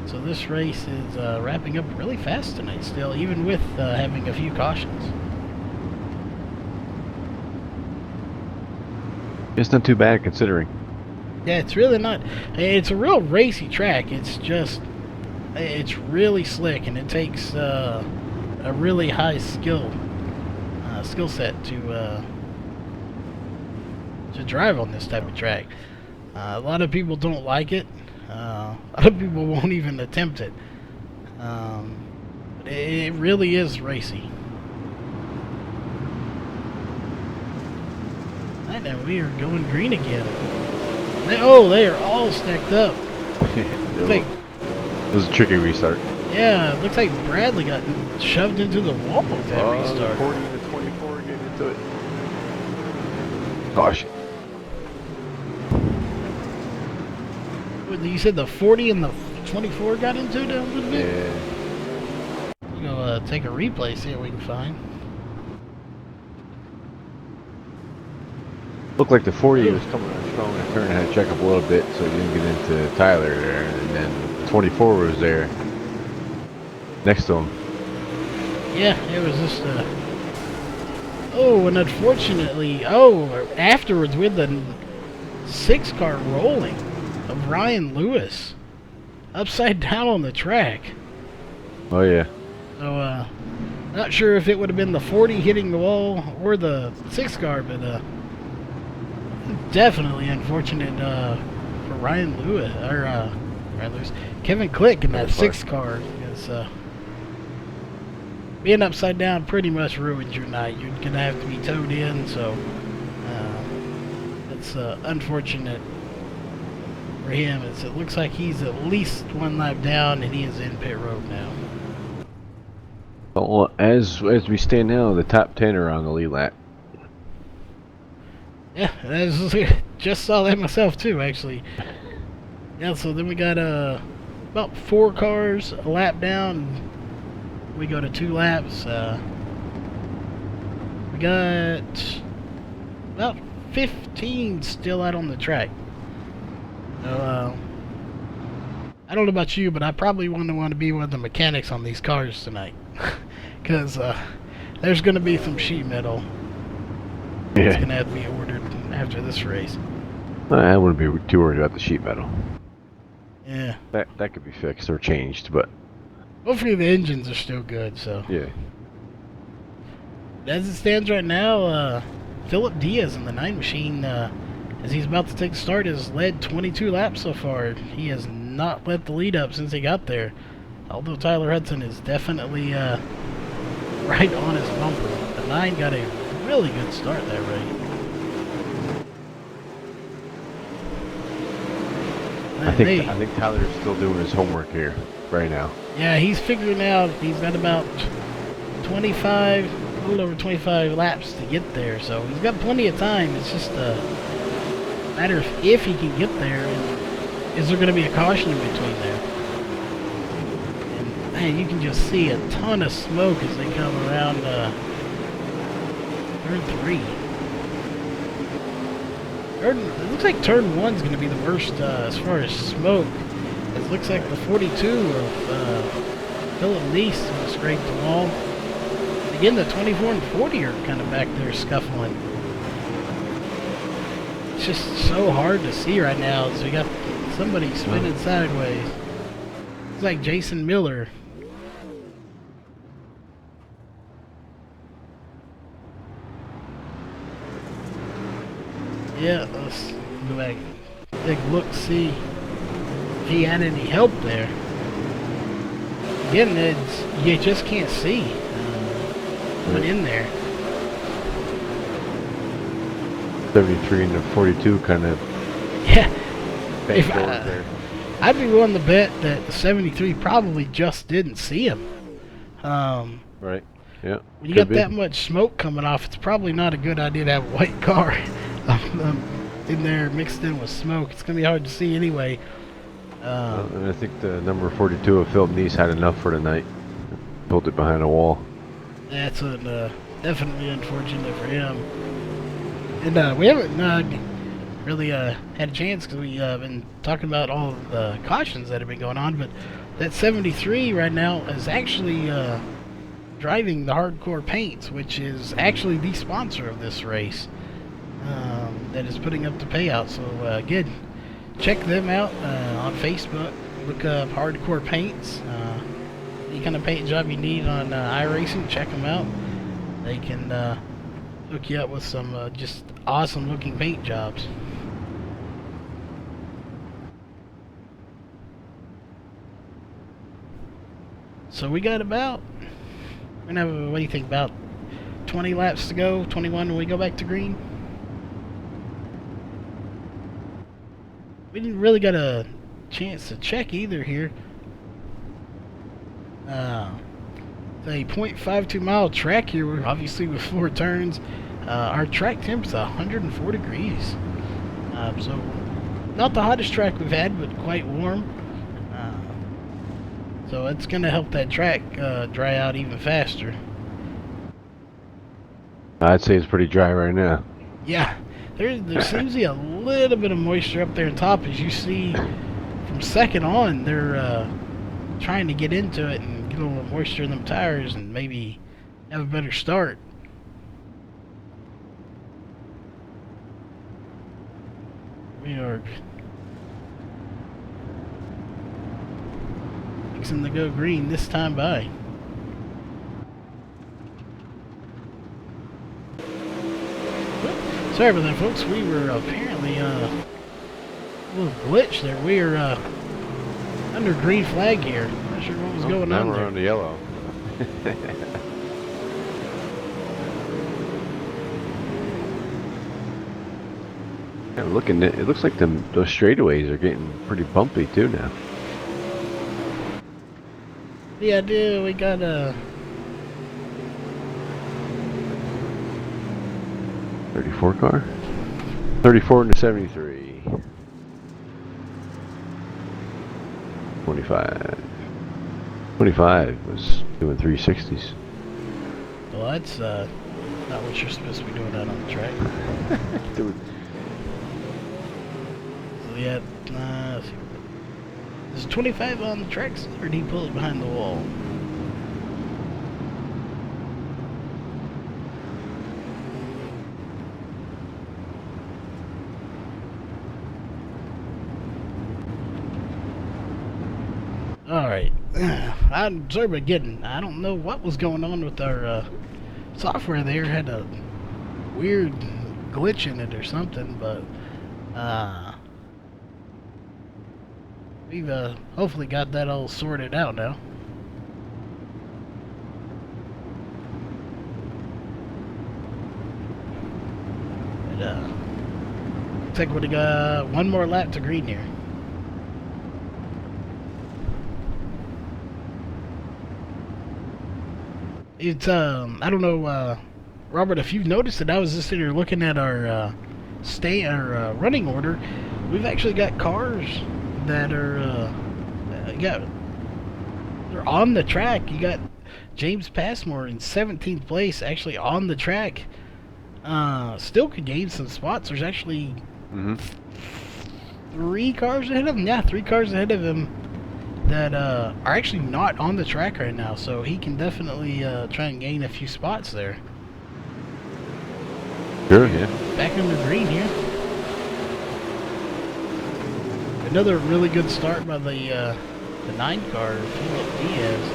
So this race is wrapping up really fast tonight still, even with having a few cautions. It's not too bad considering. Yeah, it's really not. It's a real racy track. It's just, it's really slick, and it takes a really high skill set to to drive on this type of track. A lot of people don't like it. A lot of people won't even attempt it. But it really is racy. Right now we are going green again. They are all stacked up. Like, it was a tricky restart. yeah, it looks like Bradley got shoved into the wall with that restart. 40 to 24 getting into it. Gosh. You said the 40 and the 24 got into it a little bit? Yeah. We're gonna take a replay, see what we can find. Looked like the 40 was coming on strong and turn, had to check up a little bit so you didn't get into Tyler there, and then the 24 was there next to him. Yeah, it was just oh, and unfortunately, afterwards with the 6 car rolling of Ryan Lewis upside down on the track. Oh yeah. So not sure if it would have been the 40 hitting the wall or the 6 car, but definitely unfortunate for Ryan Lewis, or Kevin Click in that 6 car, because being upside down pretty much ruins your night. You're gonna have to be towed in, so it's unfortunate for him. It looks like he's at least 1 lap down, and he is in pit road now. Well, as we stand now, the top 10 are on the lead lap. Yeah, just saw that myself too, actually. Yeah, so then we got about 4 cars a lap down. We go to 2 laps. We got about 15 still out on the track. So, I don't know about you, but I probably want to be one of the mechanics on these cars tonight, because there's going to be some sheet metal. Yeah. It's going to have to be ordered after this race. I wouldn't be too worried about the sheet metal. Yeah. That could be fixed or changed, but Hopefully the engines are still good, so. yeah. As it stands right now, Philip Diaz in the 9 machine, as he's about to take the start, has led 22 laps so far. He has not let the lead up since he got there. Although Tyler Hudson is definitely right on his bumper. The 9 got a really good start that race. I think Tyler's still doing his homework here right now. Yeah, he's figuring out he's got about 25, a little over 25 laps to get there, so he's got plenty of time. It's just a matter of if he can get there, and is there going to be a caution in between there. And man, you can just see a ton of smoke as they come around turn 3. It looks like turn 1's going to be the worst as far as smoke. It looks like the 42 of Philip Neese was scraped the wall. And again, the 24 and 40 are kind of back there scuffling. It's just so hard to see right now as we got somebody spinning sideways. It's like Jason Miller. Yeah, let's go back, take a look, see if he had any help there. Again, you just can't see what's in there. 73 and the 42 kind of Yeah, banked over there. I'd be willing to bet that the 73 probably just didn't see him. Right. Yeah. When you got that much smoke coming off, it's probably not a good idea to have a white car in there mixed in with smoke. It's going to be hard to see anyway. And I think the number 42 of Philip Neese had enough for the night. Pulled it behind a wall. That's definitely unfortunate for him. And we haven't really had a chance because we've been talking about all of the cautions that have been going on, but that 73 right now is actually driving the Hardcore Paints, which is actually the sponsor of this race, that is putting up the payout. So again, check them out on Facebook. Look up Hardcore Paints. Any kind of paint job you need on iRacing, check them out. They can hook you up with some just awesome looking paint jobs. So we got about, we're gonna have, what do you think, about 20 laps to go, 21 when we go back to green? We didn't really get a chance to check either here. The 0.52 mile track here, we're obviously with 4 turns. Our track temp is 104 degrees. So not the hottest track we've had, but quite warm. So it's going to help that track dry out even faster. I'd say it's pretty dry right now. Yeah, there seems to be a little bit of moisture up there on top. As you see from second on, they're trying to get into it and get a little moisture in them tires and maybe have a better start. We are fixing to go green this time by. Sorry about that, folks. We were apparently a little glitch there. We are under green flag here. Not sure what was going on Now we're there. on the yellow. Yeah, looking at it, looks like those straightaways are getting pretty bumpy too now. Yeah, dude, we got 34 car? 34 into 73. 25. 25 was doing 360s. well, that's not what you're supposed to be doing out on the track. Dude, So yeah, let's see. Is 25 on the tracks, or did he pull it behind the wall? Alright. I'm sorry about getting, I don't know what was going on with our software there. Had a weird glitch in it or something, but we've hopefully got that all sorted out now. And, looks like we got one more lap to green here. It's I don't know, Robert, if you've noticed it. I was just sitting here looking at our running order. We've actually got cars that are they're on the track. You got James Passmore in 17th place, actually on the track. Still could gain some spots. There's actually 3 cars ahead of him. Yeah, 3 cars ahead of him that are actually not on the track right now, so he can definitely try and gain a few spots there. sure, yeah. Back under green here. Another really good start by the 9 car, Philip Diaz.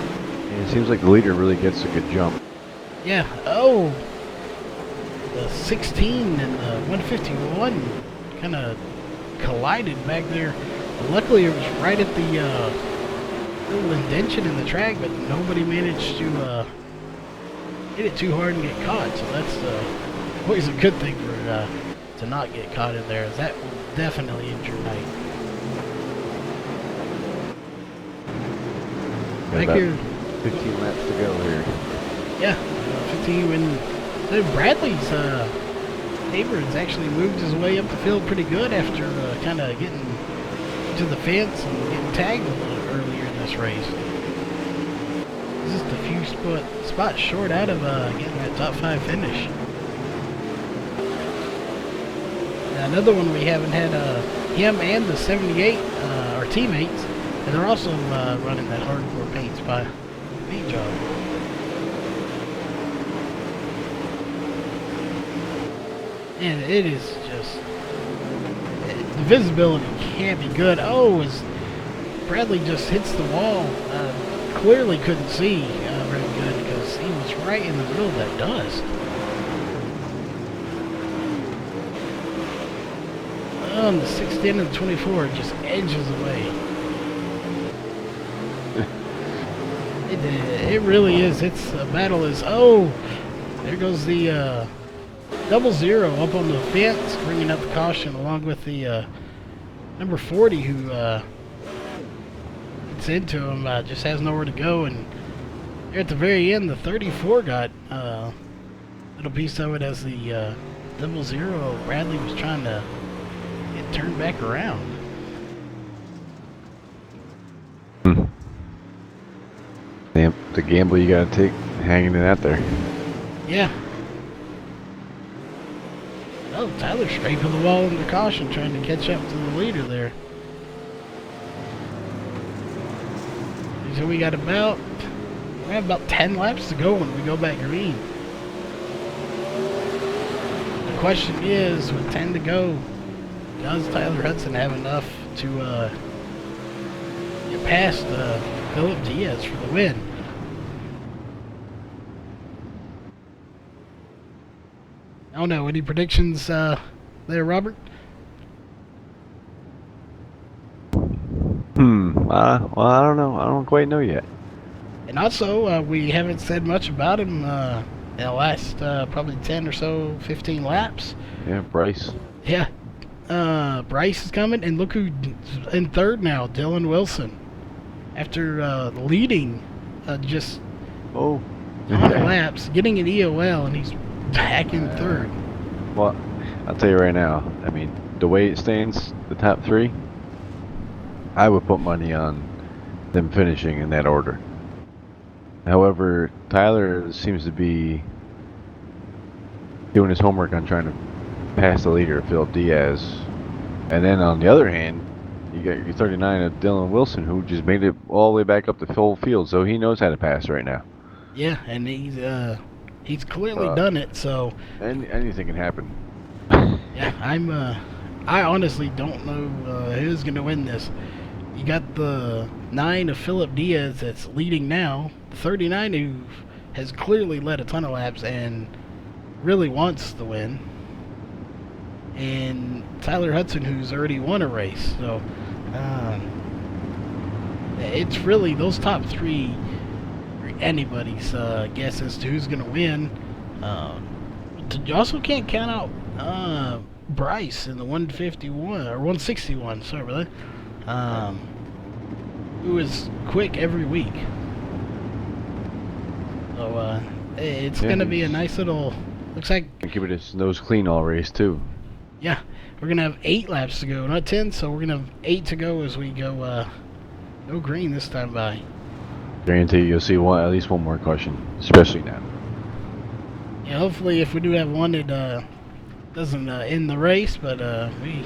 And it seems like the leader really gets a good jump. Yeah, oh, the 16 and the 151 kind of collided back there. Luckily, it was right at the little indention in the track, but nobody managed to hit it too hard and get caught. So that's always a good thing for to not get caught in there, as that will definitely injure Knight. Back About here, 15 laps to go here. yeah, 15. And Bradley's Abrams actually moved his way up the field pretty good after kind of getting to the fence and getting tagged a little earlier in this race. Just a few spots short out of getting that top 5 finish. Now, another one we haven't had, him and the 78 are teammates, and they're also running that hardcore paint job. And it is just, the visibility can't be good. Oh, as Bradley just hits the wall, clearly couldn't see very good because he was right in the middle of that dust. Oh, and the 610 and the 24 just edges away. It really is. It's a battle. Oh, there goes the 00 up on the fence, bringing up the caution along with the number 40 who gets into him. Just has nowhere to go, and at the very end, the 34 got a little piece of it as the 00 Bradley was trying to get turned back around. The gamble you gotta take, hanging it out there. Yeah. Oh, Tyler straight for the wall under caution, trying to catch up to the leader there. So we have about 10 laps to go when we go back green. The question is, with 10 to go, does Tyler Hudson have enough to get past Philip Diaz for the win? I don't know. Any predictions there, Robert? Well, I don't know. I don't quite know yet. And also, we haven't said much about him in the last probably 10 or so, 15 laps. Yeah, Bryce. Yeah. Bryce is coming, and look who's in third now, Dylan Wilson. After leading just 100 laps, getting an EOL, and he's back in third. Well, I'll tell you right now, I mean, the way it stands, the top three, I would put money on them finishing in that order. However, Tyler seems to be doing his homework on trying to pass the leader, Phil Diaz. And then on the other hand, you got your 39 of Dylan Wilson, who just made it all the way back up to full field, so he knows how to pass right now. Yeah, and he's clearly done it, so anything can happen. yeah, I honestly don't know who's gonna win this. You got the 9 of Philip Diaz that's leading now, the 39 who has clearly led a ton of laps and really wants the win, and Tyler Hudson who's already won a race. So it's really those top three are anybody's guess as to who's gonna win. You also can't count out Bryce in the 151 or 161. Sorry about that. Who is quick every week. So it's gonna be a nice little. Looks like. And keep it his nose clean all race too. Yeah, we're gonna have 8 laps to go, not 10. So we're gonna have 8 to go as we go. No green this time by. Guarantee you'll see at least one more caution, especially now. Yeah, hopefully if we do have one, it doesn't end the race, but we're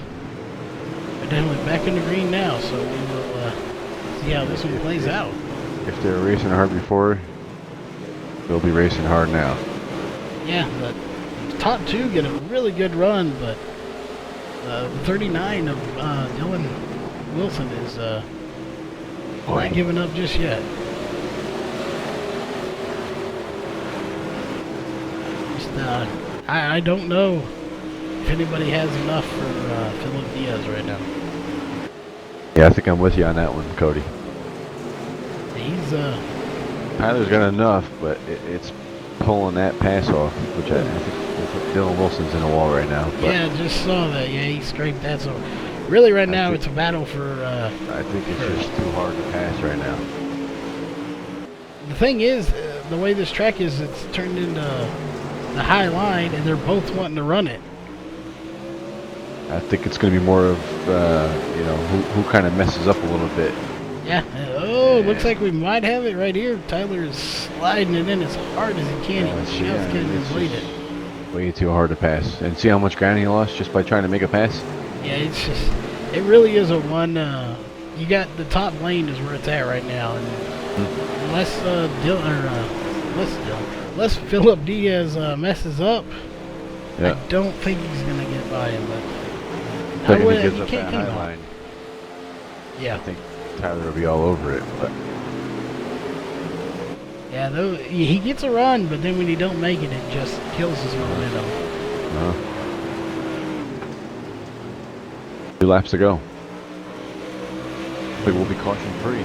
definitely back in the green now, so we will see how this one plays out. If they were racing hard before, they'll be racing hard now. Yeah, the top two get a really good run, but the 39 of Dylan Wilson is not giving up just yet. I don't know if anybody has enough for Philip Diaz right now. Yeah, I think I'm with you on that one, Cody. He's Tyler's got enough, but it's pulling that pass off, which I think Dylan Wilson's in a wall right now. But yeah, just saw that. Yeah, he scraped that. So really, right now it's a battle for. I think it's just too hard to pass right now. The thing is, the way this track is, it's turned into the high line, and they're both wanting to run it. I think it's going to be more of, who kind of messes up a little bit. Yeah. Looks like we might have it right here. Tyler is sliding it in as hard as he can. He just can't complete it. Way too hard to pass. And see how much ground he lost just by trying to make a pass? Yeah, it really is a one. You got the top lane is where it's at right now. And unless unless Philip Diaz messes up, I don't think he's going to get by him. But he gives up that high line. Yeah. I think Tyler will be all over it. But yeah, though he gets a run, but then when he don't make it, it just kills his momentum. 2 laps to go. We will be caution free.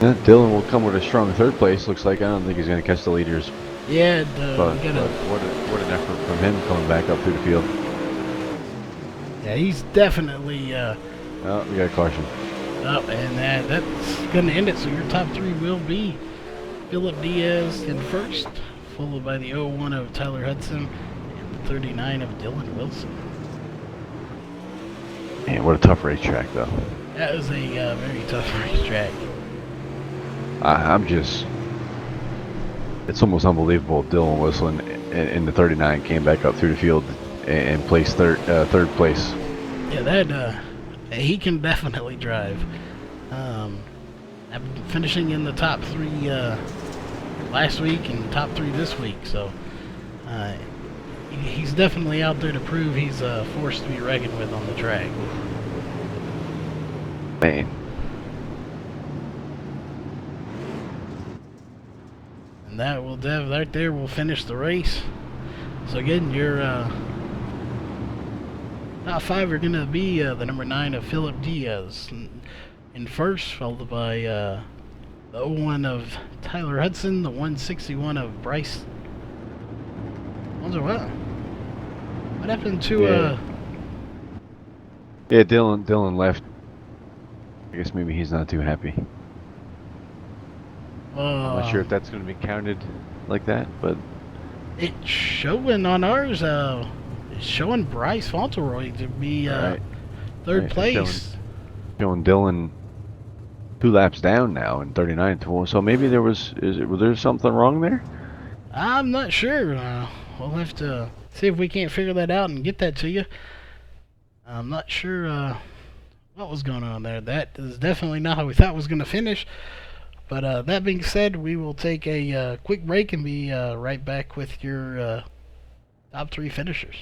Dylan will come with a strong 3rd place. Looks like I don't think he's going to catch the leaders. Yeah, But, we gotta, what an effort from him coming back up through the field. yeah, he's definitely Oh, we got a caution. up, and that's going to end it. So your top 3 will be Philip Diaz in first, followed by the 01 of Tyler Hudson and the 39 of Dylan Wilson. Man, what a tough racetrack, though. That was a very tough racetrack. I'm just... It's almost unbelievable. Dylan Wilson in the 39 came back up through the field and placed 3rd place. Yeah, that he can definitely drive. Finishing in the top 3 last week and top 3 this week, so he's definitely out there to prove he's a force to be reckoned with on the track. Man. And that will right there will finish the race. So again, your top 5 are going to be the number 9 of Philip Diaz in first, followed by the 01 of Tyler Hudson, the 161 of Bryce. What happened to Yeah, Dylan left. I guess maybe he's not too happy. I'm not sure if that's going to be counted like that, but it's showing on ours. It's showing Bryce Fauntleroy to be right. 3rd Right, place. showing Dylan 2 laps down now in 39 to 1. So maybe was there something wrong there? I'm not sure. We'll have to see if we can't figure that out and get that to you. I'm not sure what was going on there. That is definitely not how we thought it was going to finish. But that being said, we will take a quick break and be right back with your top 3 finishers.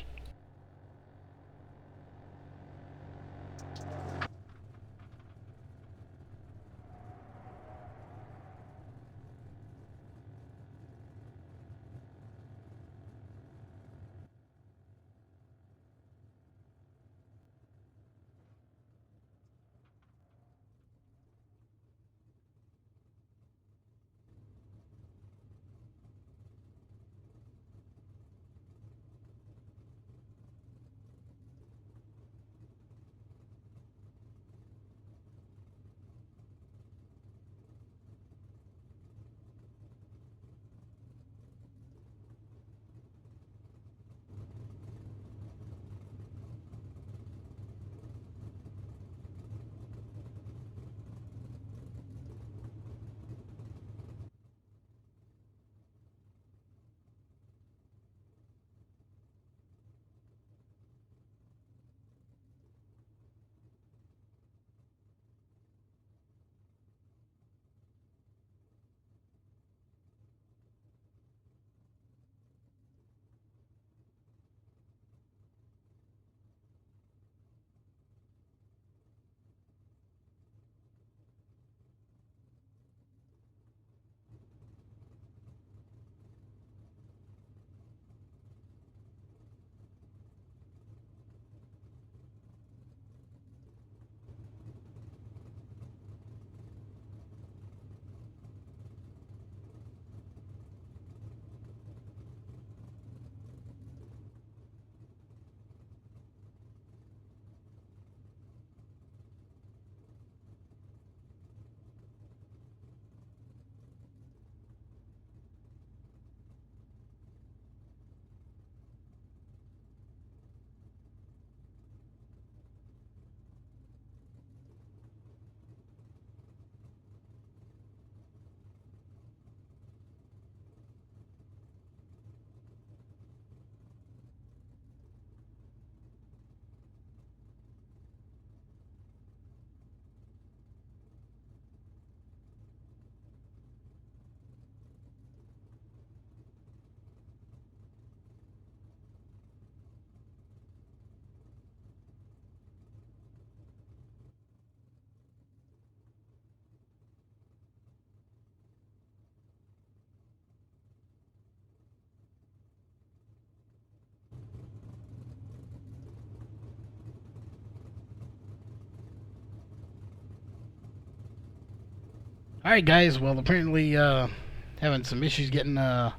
Alright guys, well apparently having some issues getting our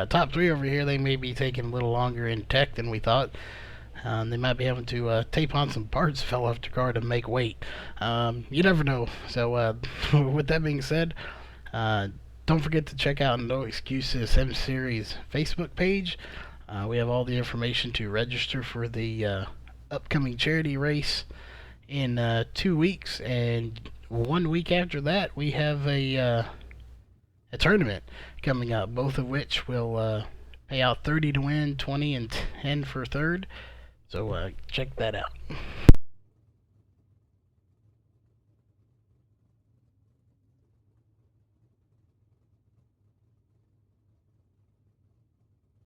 top 3 over here. They may be taking a little longer in tech than we thought. They might be having to tape on some parts that fell off the car to make weight. You never know. So with that being said, don't forget to check out No Excuses M Series Facebook page. We have all the information to register for the upcoming charity race in 2 weeks, and 1 week after that we have a tournament coming up, both of which will pay out 30 to win, 20 and 10 for third. So check that out.